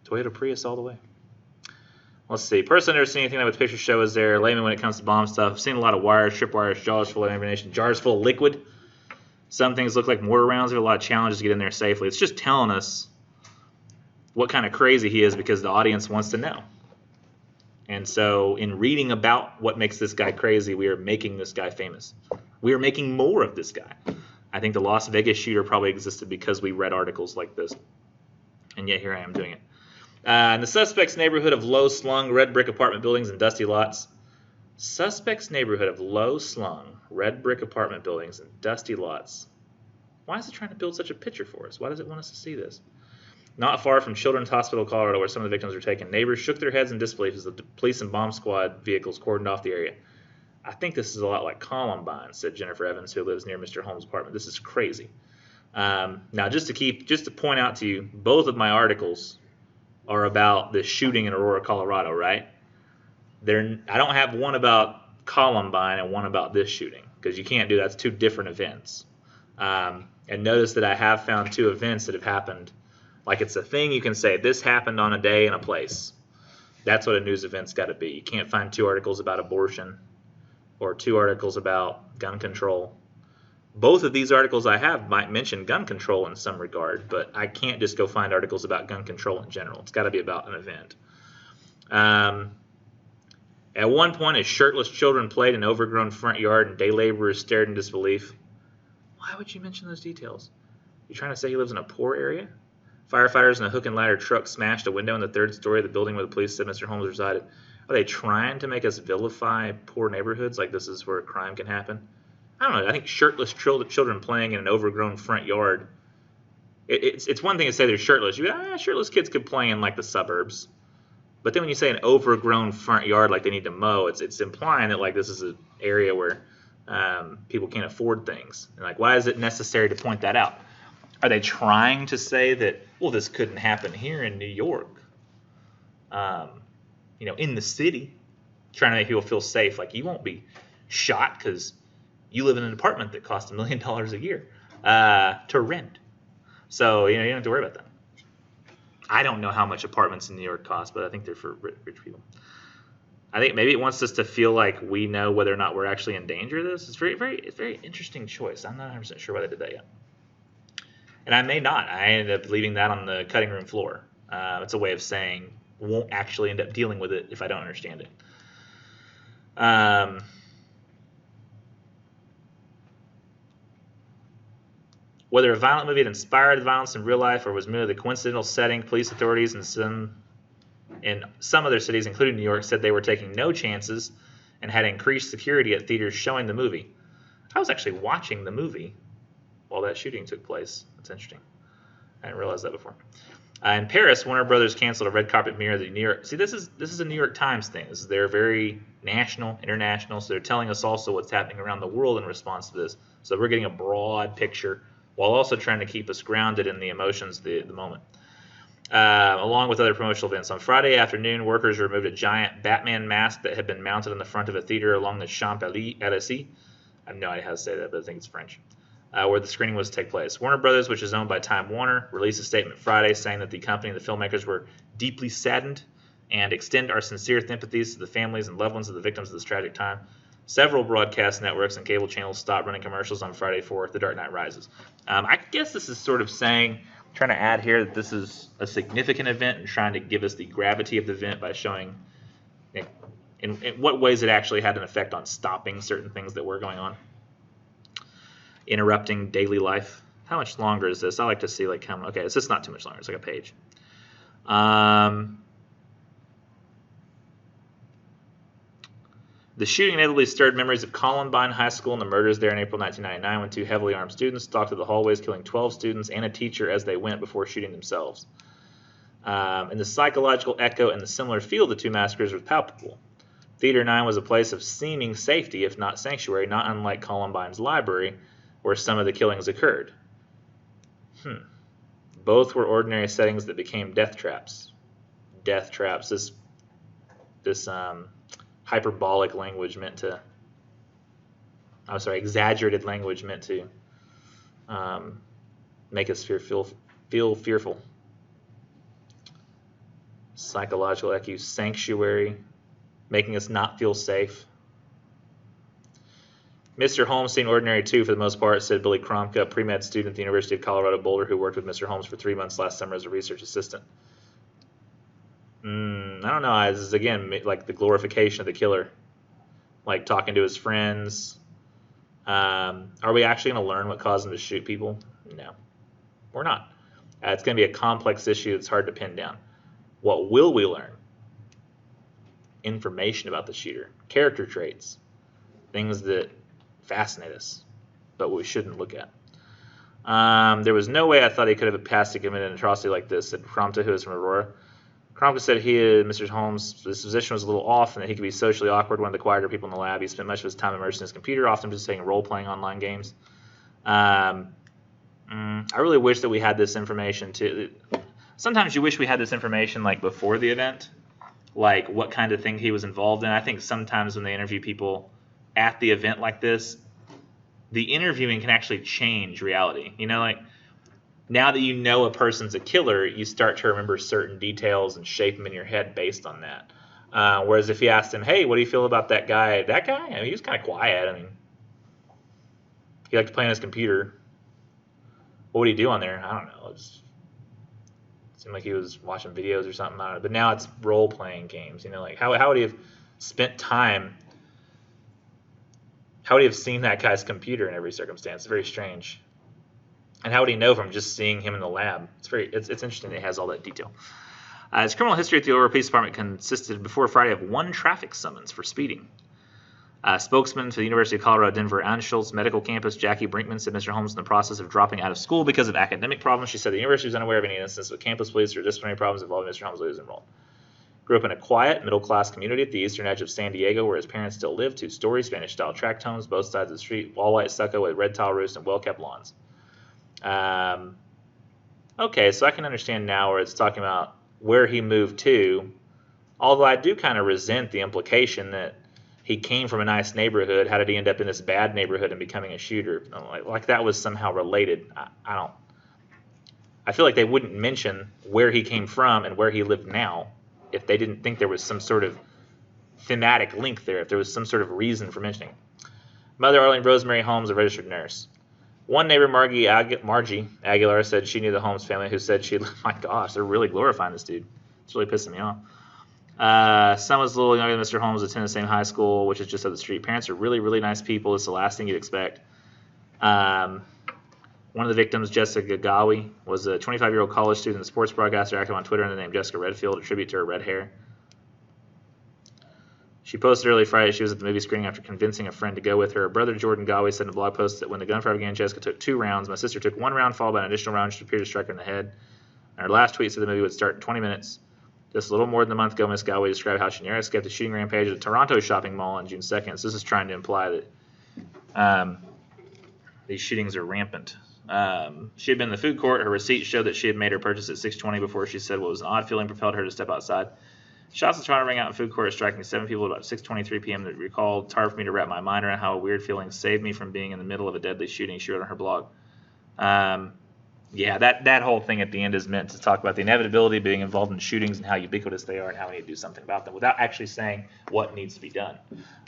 A: Toyota Prius all the way. Let's see. Personally, I've never seen anything that with pictures show is there. Layman when it comes to bomb stuff. I've seen a lot of wires, tripwires, jars full of ammunition, jars full of liquid. Some things look like mortar rounds. There are a lot of challenges to get in there safely. It's just telling us what kind of crazy he is because the audience wants to know. And so in reading about what makes this guy crazy, we are making this guy famous. We are making more of this guy. I think the Las Vegas shooter probably existed because we read articles like this. And yet here I am doing it. In the suspect's neighborhood of low-slung red brick apartment buildings and dusty lots. Suspect's neighborhood of low-slung red brick apartment buildings and dusty lots. Why is it trying to build such a picture for us? Why does it want us to see this? Not far from Children's Hospital, Colorado, where some of the victims were taken, neighbors shook their heads in disbelief as the police and bomb squad vehicles cordoned off the area. I think this is a lot like Columbine, said Jennifer Evans, who lives near Mr. Holmes' apartment. This is crazy. Now, just to point out to you, both of my articles are about the shooting in Aurora, Colorado, right? I don't have one about Columbine and one about this shooting, because you can't do that. It's two different events. And notice that I have found two events that have happened. Like it's a thing you can say, this happened on a day and a place. That's what a news event's got to be. You can't find two articles about abortion or two articles about gun control. Both of these articles I have might mention gun control in some regard, but I can't just go find articles about gun control in general. It's got to be about an event. At one point, as shirtless children played in an overgrown front yard and day laborers stared in disbelief. Why would you mention those details? You trying to say he lives in a poor area? Firefighters in a hook and ladder truck smashed a window in the third story of the building where the police said Mr. Holmes resided. Are they trying to make us vilify poor neighborhoods like this is where crime can happen? I don't know. I think shirtless children playing in an overgrown front yard. It's one thing to say they're shirtless. Shirtless kids could play in like the suburbs. But then when you say an overgrown front yard like they need to mow, it's implying that like this is an area where people can't afford things. And like, why is it necessary to point that out? Are they trying to say that, well, this couldn't happen here in New York, in the city, trying to make people feel safe? Like you won't be shot because you live in an apartment that costs $1 million a year to rent. So, you don't have to worry about that. I don't know how much apartments in New York cost, but I think they're for rich people. I think maybe it wants us to feel like we know whether or not we're actually in danger of this. It's it's very interesting choice. I'm not 100% sure why they did that yet. And I may not. I ended up leaving that on the cutting room floor. It's a way of saying won't actually end up dealing with it if I don't understand it. Whether a violent movie had inspired violence in real life or was merely the coincidental setting, police authorities in some other cities, including New York, said they were taking no chances and had increased security at theaters showing the movie. I was actually watching the movie while that shooting took place. That's interesting. I didn't realize that before. In Paris, Warner Brothers canceled a red carpet premiere of the New York. See, this is a New York Times thing. They're very national, international. So they're telling us also what's happening around the world in response to this. So we're getting a broad picture while also trying to keep us grounded in the emotions of the moment. Along with other promotional events. On Friday afternoon, workers removed a giant Batman mask that had been mounted in the front of a theater along the Champs-Élysées. I have no idea how to say that, but I think it's French. Where the screening was to take place. Warner Brothers, which is owned by Time Warner, released a statement Friday saying that the company and the filmmakers were deeply saddened and extend our sincere sympathies to the families and loved ones of the victims of this tragic time. Several broadcast networks and cable channels stopped running commercials on Friday for The Dark Knight Rises. I guess this is sort of saying, trying to add here that this is a significant event and trying to give us the gravity of the event by showing in what ways it actually had an effect on stopping certain things that were going on. Interrupting daily life. How much longer is this? I like to see okay, it's just not too much longer. It's like a page. The shooting inevitably stirred memories of Columbine High School and the murders there in April 1999 when two heavily armed students stalked through the hallways, killing 12 students and a teacher as they went before shooting themselves. And the psychological echo and the similar feel of the two massacres was palpable. Theater 9 was a place of seeming safety, if not sanctuary, not unlike Columbine's library, where some of the killings occurred. Both were ordinary settings that became death traps. Death traps. This hyperbolic language meant to. Exaggerated language meant to make us feel fearful. Psychological echo, sanctuary, making us not feel safe. Mr. Holmes seemed ordinary too for the most part, said Billy Kromka, a pre-med student at the University of Colorado Boulder who worked with Mr. Holmes for 3 months last summer as a research assistant. I'm I don't know. This is, again, like the glorification of the killer. Like talking to his friends. Are we actually going to learn what caused him to shoot people? No, we're not. It's going to be a complex issue that's hard to pin down. What will we learn? Information about the shooter, character traits, things that fascinate us, but we shouldn't look at. There was no way I thought he could have passed to commit an atrocity like this, said Kromta, who is from Aurora. Kromka said Mr. Holmes' position was a little off and that he could be socially awkward, one of the quieter people in the lab. He spent much of his time immersed in his computer, often participating in role-playing online games. I really wish that we had this information too. Sometimes you wish we had this information like before the event, like what kind of thing he was involved in. I think sometimes when they interview people at the event like this, the interviewing can actually change reality. You know, like now that you know a person's a killer, you start to remember certain details and shape them in your head based on that. Whereas if you asked him, hey, what do you feel about that guy? That guy? I mean, he was kind of quiet. I mean, he liked to play on his computer. What would he do on there? I don't know. It seemed like he was watching videos or something. I don't know. But now it's role-playing games. You know, like how would he have spent time? How would he have seen that guy's computer in every circumstance? It's very strange. And how would he know from just seeing him in the lab? It's interesting that he has all that detail. His criminal history at the Aurora Police Department consisted before Friday of 1 traffic summons for speeding. Spokesman for the University of Colorado Denver Anschutz Medical Campus, Jackie Brinkman, said Mr. Holmes was in the process of dropping out of school because of academic problems. She said the university was unaware of any instances of campus police or disciplinary problems involving Mr. Holmes while he was enrolled. Grew up in a quiet, middle-class community at the eastern edge of San Diego where his parents still live, 2-story, Spanish-style tract homes, both sides of the street, all-white stucco with red tile roofs and well-kept lawns. Okay, so I can understand now where it's talking about where he moved to, although I do kind of resent the implication that he came from a nice neighborhood. How did he end up in this bad neighborhood and becoming a shooter? Like that was somehow related. I feel like they wouldn't mention where he came from and where he lived now if they didn't think there was some sort of thematic link there, if there was some sort of reason for mentioning it. Mother Arlene Rosemary Holmes, a registered nurse. One neighbor, Margie Aguilar, said she knew the Holmes family, who said my gosh, they're really glorifying this dude. It's really pissing me off. Son was a little younger than Mr. Holmes, attended the same high school, which is just up the street. Parents are really, really nice people. It's the last thing you'd expect. One of the victims, Jessica Gawi, was a 25-year-old college student and sports broadcaster active on Twitter under the name Jessica Redfield, a tribute to her red hair. She posted early Friday she was at the movie screening after convincing a friend to go with her. Her brother, Jordan Gawi, said in a blog post that when the gunfire began, Jessica took 2 rounds. My sister took 1 round, followed by an additional round, which appeared to strike her in the head. And her last tweet said the movie would start in 20 minutes. Just a little more than a month ago, Ms. Galway described how she nearly escaped a shooting rampage at a Toronto shopping mall on June 2nd. So this is trying to imply that these shootings are rampant. She had been in the food court. Her receipt showed that she had made her purchase at 6:20 before she said what was an odd feeling propelled her to step outside. Shots of Toronto rang out in food court, striking 7 people at about 6:23 p.m. that recalled. It's hard for me to wrap my mind around how a weird feeling saved me from being in the middle of a deadly shooting, she wrote on her blog. Yeah, that whole thing at the end is meant to talk about the inevitability of being involved in shootings and how ubiquitous they are and how we need to do something about them without actually saying what needs to be done.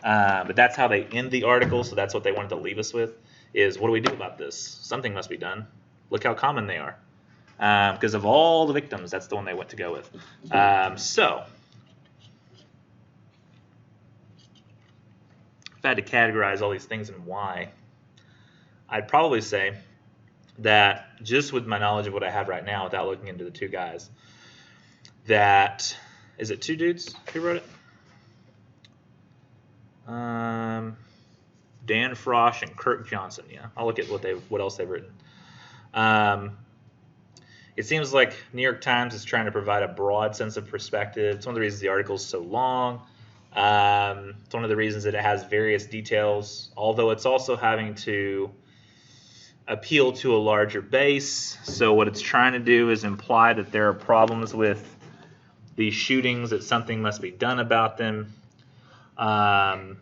A: But that's how they end the article, so that's what they wanted to leave us with, is what do we do about this? Something must be done. Look how common they are. Because of all the victims, that's the one they went to go with. So, if I had to categorize all these things and why, I'd probably say that just with my knowledge of what I have right now, without looking into the 2 guys, that is it 2 dudes who wrote it? Dan Frosch and Kirk Johnson. Yeah, I'll look at what else they've written. It seems like New York Times is trying to provide a broad sense of perspective. It's one of the reasons the article is so long. It's one of the reasons that it has various details, although it's also having to appeal to a larger base. So what it's trying to do is imply that there are problems with these shootings, that something must be done about them, implying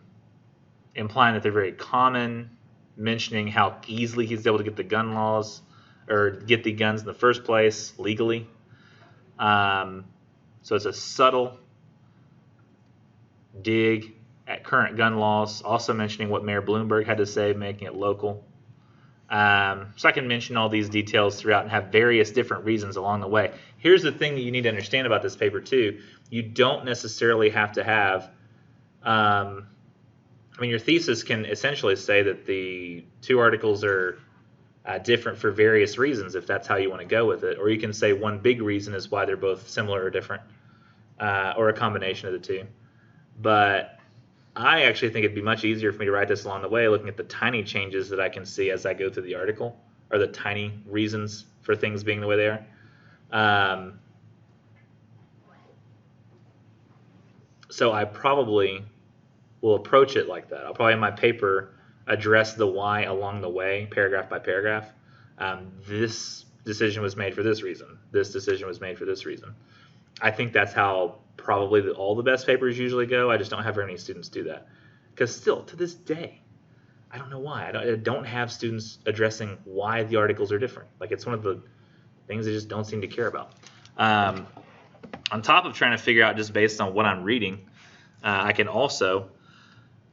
A: that they're very common, mentioning how easily he's able to get the gun laws or get the guns in the first place legally. So it's a subtle dig at current gun laws, also mentioning what Mayor Bloomberg had to say, making it local. So I can mention all these details throughout and have various different reasons along the way. Here's the thing that you need to understand about this paper too. You don't necessarily have to have, your thesis can essentially say that the two articles are different for various reasons if that's how you want to go with it. Or you can say one big reason is why they're both similar or different, or a combination of the two. But I actually think it'd be much easier for me to write this along the way, looking at the tiny changes that I can see as I go through the article, or the tiny reasons for things being the way they are. So I probably will approach it like that. I'll probably in my paper address the why along the way, paragraph by paragraph. This decision was made for this reason. This decision was made for this reason. I think that's how probably all the best papers usually go. I just don't have very many students do that. Because still, to this day, I don't know why. I don't have students addressing why the articles are different. Like, it's one of the things they just don't seem to care about. On top of trying to figure out just based on what I'm reading, I can also,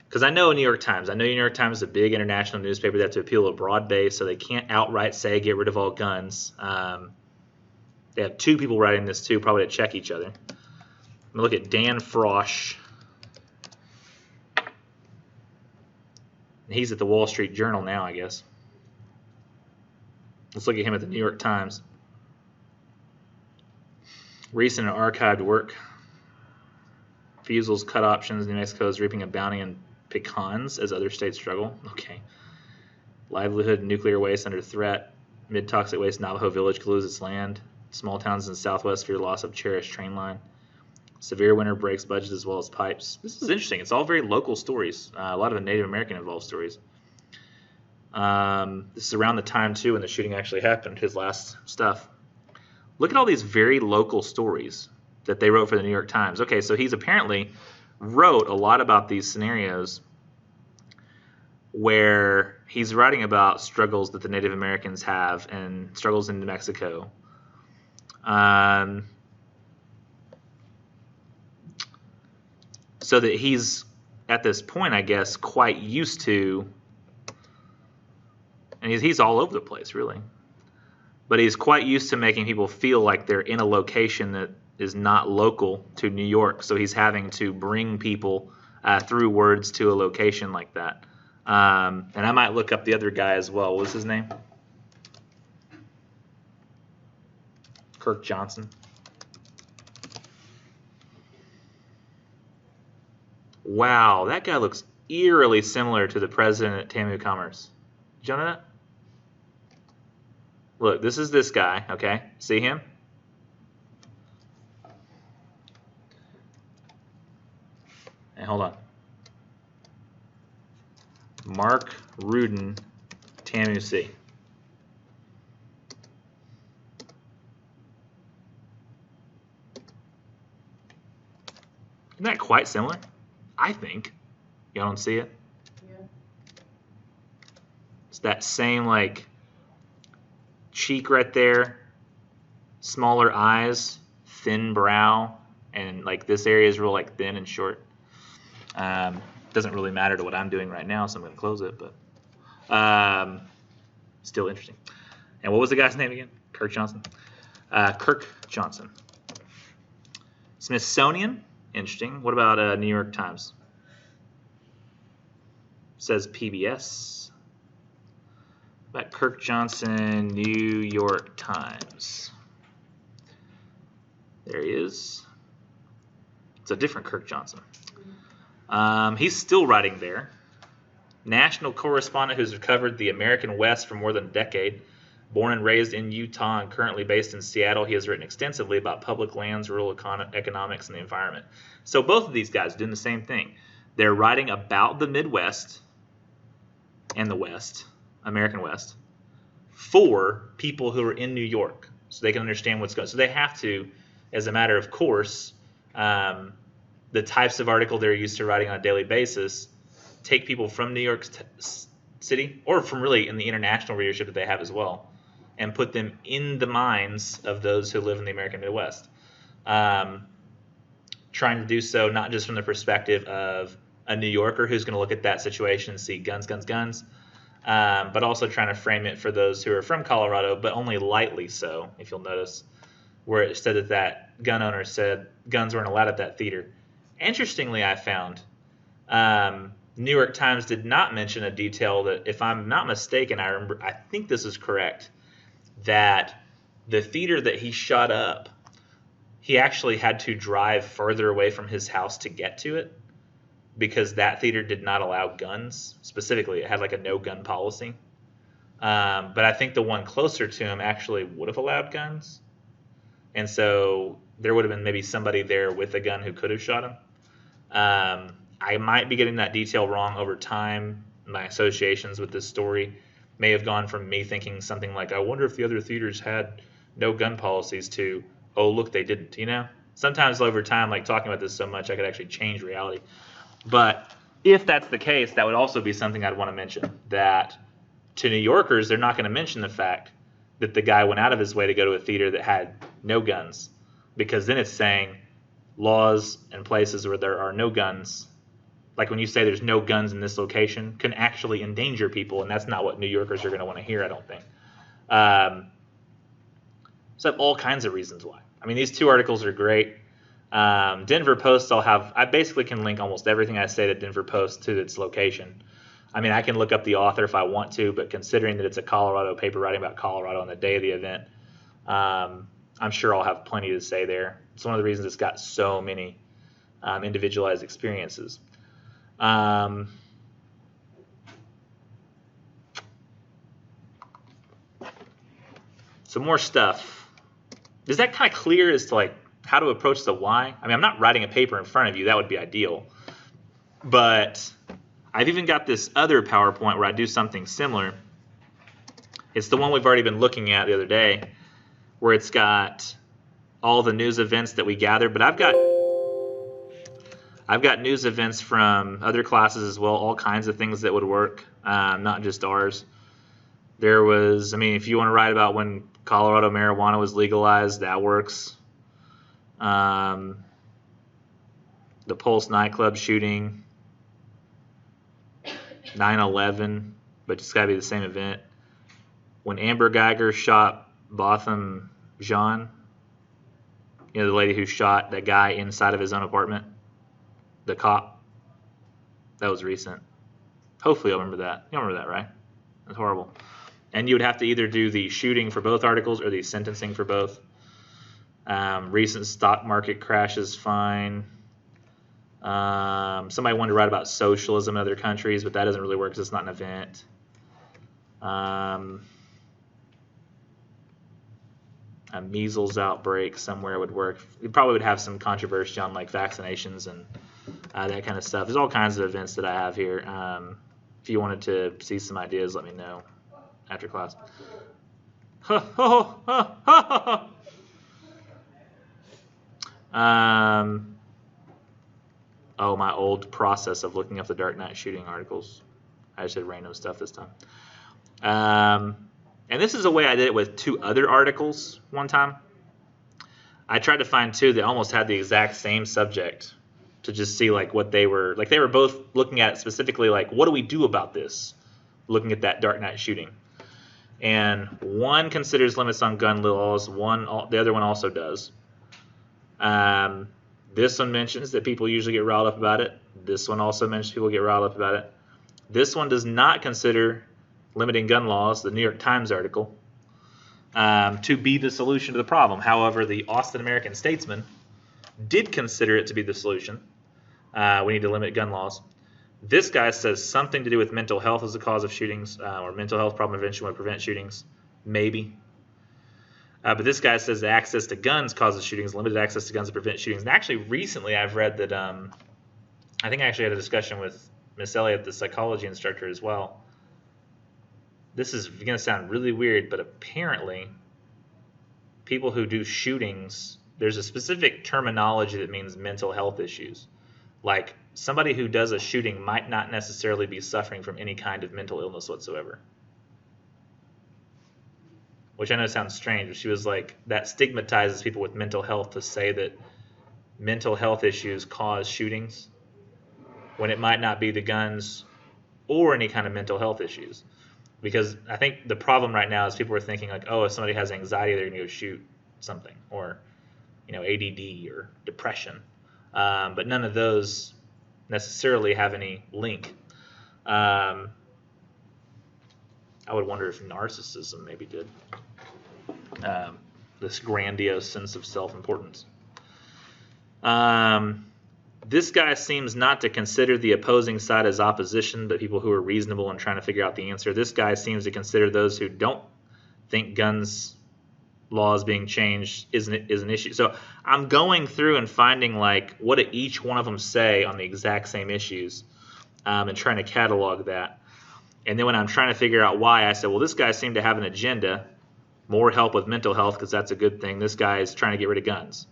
A: because I know New York Times is a big international newspaper. They have to appeal to a broad base, so they can't outright say get rid of all guns. They have two people writing this too, probably to check each other. I'm going to look at Dan Frosch. He's at the Wall Street Journal now, I guess. Let's look at him at the New York Times. Recent and archived work. Fusels, cut options. New Mexico is reaping a bounty in pecans as other states struggle. Okay. Livelihood, nuclear waste under threat. Mid-toxic waste, Navajo village could lose its land. Small towns in the southwest fear loss of cherished train line. Severe winter breaks budgets as well as pipes. This is interesting. It's all very local stories. A lot of the Native American involved stories. This is around the time, too, when the shooting actually happened, his last stuff. Look at all these very local stories that they wrote for the New York Times. Okay, so he's apparently wrote a lot about these scenarios where he's writing about struggles that the Native Americans have and struggles in New Mexico. So that he's, at this point, I guess, quite used to, and he's all over the place, really. But he's quite used to making people feel like they're in a location that is not local to New York. So he's having to bring people through words to a location like that. And I might look up the other guy as well. What was his name? Kirk Johnson. Wow, that guy looks eerily similar to the president at TAMU Commerce. Did you know that? Look, this is this guy, okay? See him? And hold on. Mark Rudin, TAMU C. Isn't that quite similar? I think. Y'all don't see it?
B: Yeah.
A: It's that same, like, cheek right there, smaller eyes, thin brow, and, like, this area is real, like, thin and short. Doesn't really matter to what I'm doing right now, so I'm going to close it, but still interesting. And what was the guy's name again? Kirk Johnson? Kirk Johnson. Smithsonian. Interesting. What about New York Times? Says PBS. About Kirk Johnson, New York Times. There he is. It's a different Kirk Johnson. He's still writing there. National correspondent who's covered the American West for more than a decade. Born and raised in Utah and currently based in Seattle, he has written extensively about public lands, rural economics, and the environment. So both of these guys are doing the same thing. They're writing about the Midwest and the West, American West, for people who are in New York so they can understand what's going on. So they have to, as a matter of course, the types of article they're used to writing on a daily basis, take people from New York City, or from really in the international readership that they have as well, and put them in the minds of those who live in the American Midwest. Trying to do so not just from the perspective of a New Yorker who's going to look at that situation and see guns, guns, guns, but also trying to frame it for those who are from Colorado, but only lightly so, if you'll notice, where it said that gun owner said guns weren't allowed at that theater. Interestingly, I found New York Times did not mention a detail that, if I'm not mistaken, I think this is correct, that the theater that he shot up, he actually had to drive further away from his house to get to it because that theater did not allow guns. Specifically, it had like a no gun policy. But I think the one closer to him actually would have allowed guns. And so there would have been maybe somebody there with a gun who could have shot him. I might be getting that detail wrong over time. My associations with this story may have gone from me thinking something like, I wonder if the other theaters had no gun policies, to, oh, look, they didn't, you know? Sometimes over time, like talking about this so much, I could actually change reality. But if that's the case, that would also be something I'd want to mention, that to New Yorkers, they're not going to mention the fact that the guy went out of his way to go to a theater that had no guns, because then it's saying laws and places where there are no guns, like when you say there's no guns in this location, can actually endanger people, and that's not what New Yorkers are going to want to hear, I don't think. So I have all kinds of reasons why. I mean, these two articles are great. Denver Post, I basically can link almost everything I say to Denver Post to its location. I mean, I can look up the author if I want to, but considering that it's a Colorado paper writing about Colorado on the day of the event, I'm sure I'll have plenty to say there. It's one of the reasons it's got so many individualized experiences. Some more stuff. Is that kind of clear as to like how to approach the why? I mean, I'm not writing a paper in front of you. That would be ideal. But I've even got this other PowerPoint where I do something similar. It's the one we've already been looking at the other day, where it's got all the news events that we gathered. But I've got news events from other classes as well, all kinds of things that would work, not just ours. There was, I mean, if you want to write about when Colorado marijuana was legalized, that works. The Pulse nightclub shooting, 9/11, but it's got to be the same event. When Amber Geiger shot Botham Jean, you know, the lady who shot that guy inside of his own apartment, the cop, that was recent. Hopefully you'll remember that. You'll remember that, right? That's horrible. And you would have to either do the shooting for both articles or the sentencing for both. Recent stock market crashes, fine. Somebody wanted to write about socialism in other countries, but that doesn't really work because it's not an event. A measles outbreak somewhere would work. You probably would have some controversy on like vaccinations and that kind of stuff. There's all kinds of events that I have here. If you wanted to see some ideas, let me know after class. Oh, my old process of looking up the Dark Knight shooting articles. I just did random stuff this time. And this is a way I did it with two other articles one time. I tried to find two that almost had the exact same subject to just see like what they were. Like they were both looking at it specifically like, what do we do about this? Looking at that Dark Knight shooting. And one considers limits on gun laws. The other one also does. This one mentions that people usually get riled up about it. This one also mentions people get riled up about it. This one does not consider limiting gun laws, the New York Times article, to be the solution to the problem. However, the Austin American Statesman did consider it to be the solution. We need to limit gun laws. This guy says something to do with mental health as a cause of shootings, or mental health problem prevention would prevent shootings. Maybe. But this guy says that access to guns causes shootings, limited access to guns to prevent shootings. And actually, recently I've read that, I think I actually had a discussion with Miss Elliott, the psychology instructor, as well. This is going to sound really weird, but apparently people who do shootings, there's a specific terminology that means mental health issues. Like somebody who does a shooting might not necessarily be suffering from any kind of mental illness whatsoever. Which I know sounds strange, but she was like, that stigmatizes people with mental health to say that mental health issues cause shootings when it might not be the guns or any kind of mental health issues. Because I think the problem right now is people are thinking like, oh, if somebody has anxiety, they're going to go shoot something, or ADD or depression. But none of those necessarily have any link. I would wonder if narcissism maybe did. This grandiose sense of self-importance. This guy seems not to consider the opposing side as opposition, but people who are reasonable and trying to figure out the answer. This guy seems to consider those who don't think guns laws being changed is an issue. So I'm going through and finding like what do each one of them say on the exact same issues, and trying to catalog that. And then when I'm trying to figure out why, I said, well, this guy seemed to have an agenda, more help with mental health because that's a good thing. This guy is trying to get rid of guns.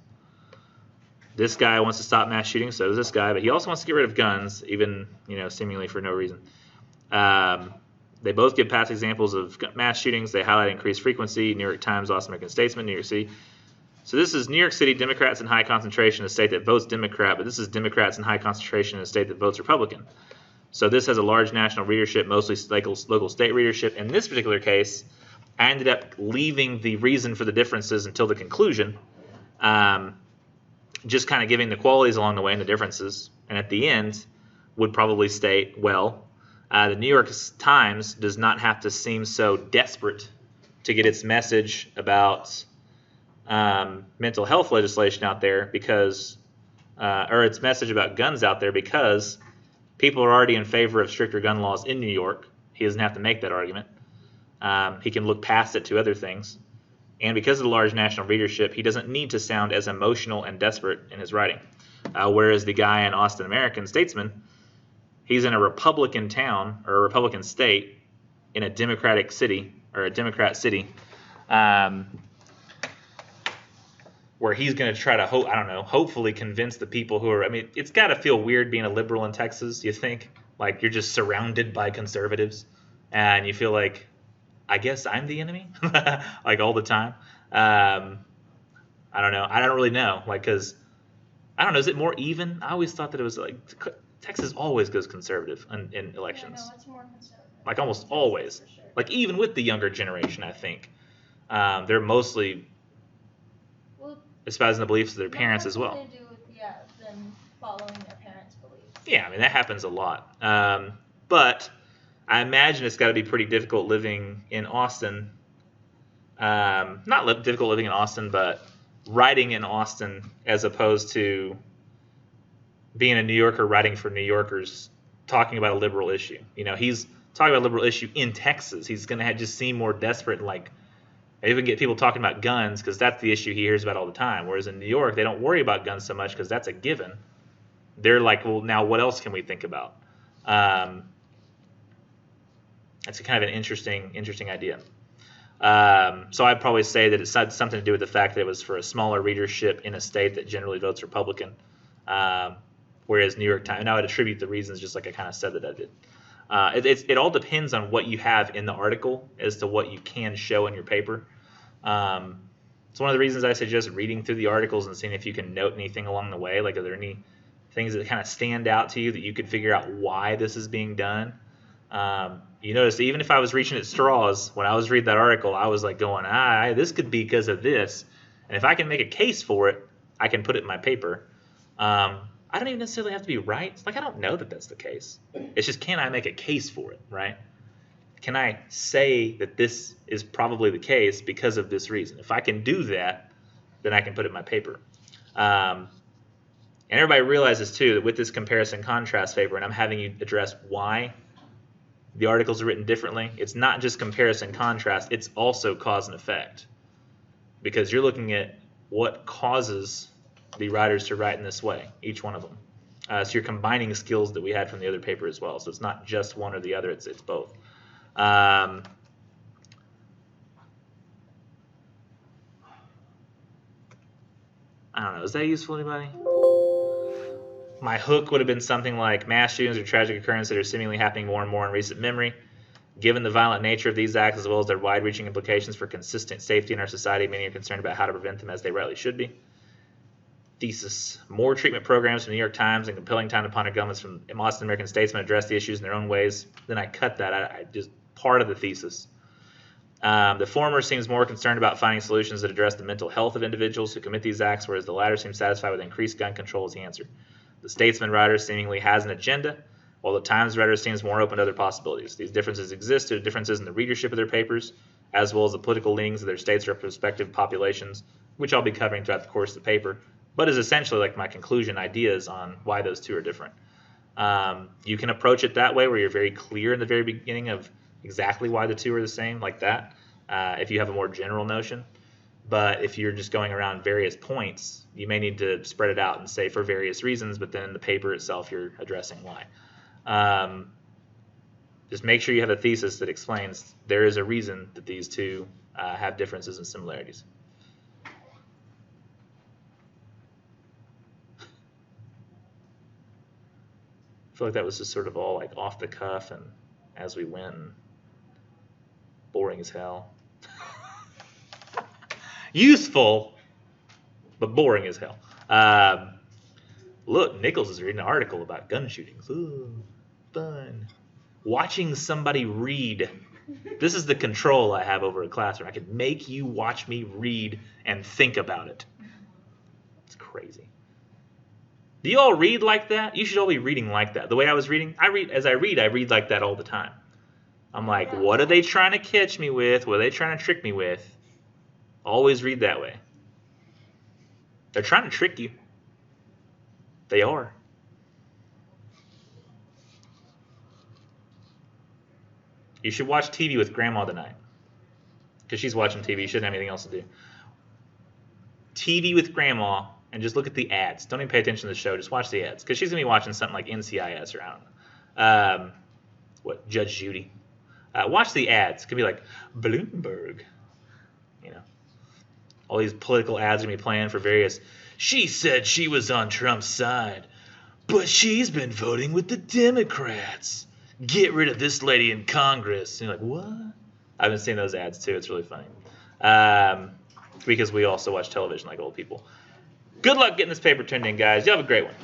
A: This guy wants to stop mass shootings, so does this guy, but he also wants to get rid of guns, even seemingly for no reason. They both give past examples of mass shootings. They highlight increased frequency. New York Times, Austin American Statesman, New York City. So this is New York City, Democrats in high concentration, a state that votes Democrat, but this is Democrats in high concentration in a state that votes Republican. So this has a large national readership, mostly local state readership. In this particular case, I ended up leaving the reason for the differences until the conclusion, just kind of giving the qualities along the way and the differences. And at the end, would probably state, well, the New York Times does not have to seem so desperate to get its message about mental health legislation out there because, or its message about guns out there because people are already in favor of stricter gun laws in New York. He doesn't have to make that argument. He can look past it to other things. And because of the large national readership, he doesn't need to sound as emotional and desperate in his writing. Whereas the guy in Austin American Statesman, he's in a Republican town or a Republican state in a Democratic city or a Democrat city, where he's going to try to, hopefully convince the people who are, it's got to feel weird being a liberal in Texas, you think? Like you're just surrounded by conservatives and you feel like, I guess I'm the enemy, like all the time. I don't know. I don't really know, because I don't know. Is it more even? I always thought that it was like Texas always goes conservative in elections.
C: Yeah, no, it's more conservative.
A: Like almost always.
C: For sure.
A: Like even with the younger generation, I think they're mostly espousing the beliefs of their parents as well.
C: To do with, them following their parents' beliefs.
A: Yeah, that happens a lot. But I imagine it's got to be pretty difficult living in Austin. Not difficult living in Austin, but writing in Austin as opposed to being a New Yorker writing for New Yorkers talking about a liberal issue. He's talking about a liberal issue in Texas. He's going to just seem more desperate and like even get people talking about guns because that's the issue he hears about all the time. Whereas in New York, they don't worry about guns so much because that's a given. They're like, well, now what else can we think about? That's kind of an interesting idea. So I'd probably say that it's had something to do with the fact that it was for a smaller readership in a state that generally votes Republican, whereas New York Times, and I would attribute the reasons just like I kind of said that I did. It all depends on what you have in the article as to what you can show in your paper. It's one of the reasons I suggest reading through the articles and seeing if you can note anything along the way. Like, are there any things that kind of stand out to you that you could figure out why this is being done? You notice even if I was reaching at straws when I was reading that article, I was like going, this could be because of this. And if I can make a case for it, I can put it in my paper. I don't even necessarily have to be right. It's like, I don't know that that's the case. It's just, can I make a case for it, right? Can I say that this is probably the case because of this reason? If I can do that, then I can put it in my paper. And everybody realizes, too, that with this comparison contrast paper, and I'm having you address why the articles are written differently, it's not just comparison contrast, it's also cause and effect. Because you're looking at what causes the writers to write in this way, each one of them. So you're combining skills that we had from the other paper as well. So it's not just one or the other, it's both. I don't know, is that useful to anybody? My hook would have been something like, mass shootings are tragic occurrences that are seemingly happening more and more in recent memory. Given the violent nature of these acts as well as their wide-reaching implications for consistent safety in our society, many are concerned about how to prevent them, as they rightly should be. Thesis: more treatment programs from the New York Times and compelling time to ponder governments from Austin American Statesman address the issues in their own ways. Then I cut that. I just part of the thesis. The former seems more concerned about finding solutions that address the mental health of individuals who commit these acts, whereas the latter seems satisfied with increased gun control as the answer. The statesman writer seemingly has an agenda, while the Times writer seems more open to other possibilities. These differences exist due to differences in the readership of their papers, as well as the political leanings of their states' respective populations, which I'll be covering throughout the course of the paper, but is essentially like my conclusion ideas on why those two are different. You can approach it that way, where you're very clear in the very beginning of exactly why the two are the same, like that, if you have a more general notion. But if you're just going around various points, you may need to spread it out and say for various reasons, but then in the paper itself you're addressing why. Just make sure you have a thesis that explains there is a reason that these two have differences and similarities. I feel like that was just sort of all like off the cuff and as we went, and boring as hell. Useful, but boring as hell. Look, Nichols is reading an article about gun shootings. Ooh, fun. Watching somebody read. This is the control I have over a classroom. I can make you watch me read and think about it. It's crazy. Do you all read like that? You should all be reading like that. The way I was reading, I read like that all the time. I'm like, what are they trying to catch me with? What are they trying to trick me with? Always read that way. They're trying to trick you. They are. You should watch TV with Grandma tonight. Because she's watching TV. She doesn't have anything else to do. TV with Grandma and just look at the ads. Don't even pay attention to the show. Just watch the ads. Because she's going to be watching something like NCIS or I don't know. Judge Judy. Watch the ads. It could be like Bloomberg. You know. All these political ads are going to be playing for various. She said she was on Trump's side, but she's been voting with the Democrats. Get rid of this lady in Congress. And you're like, what? I've been seeing those ads too. It's really funny. Because we also watch television like old people. Good luck getting this paper turned in, guys. You have a great one.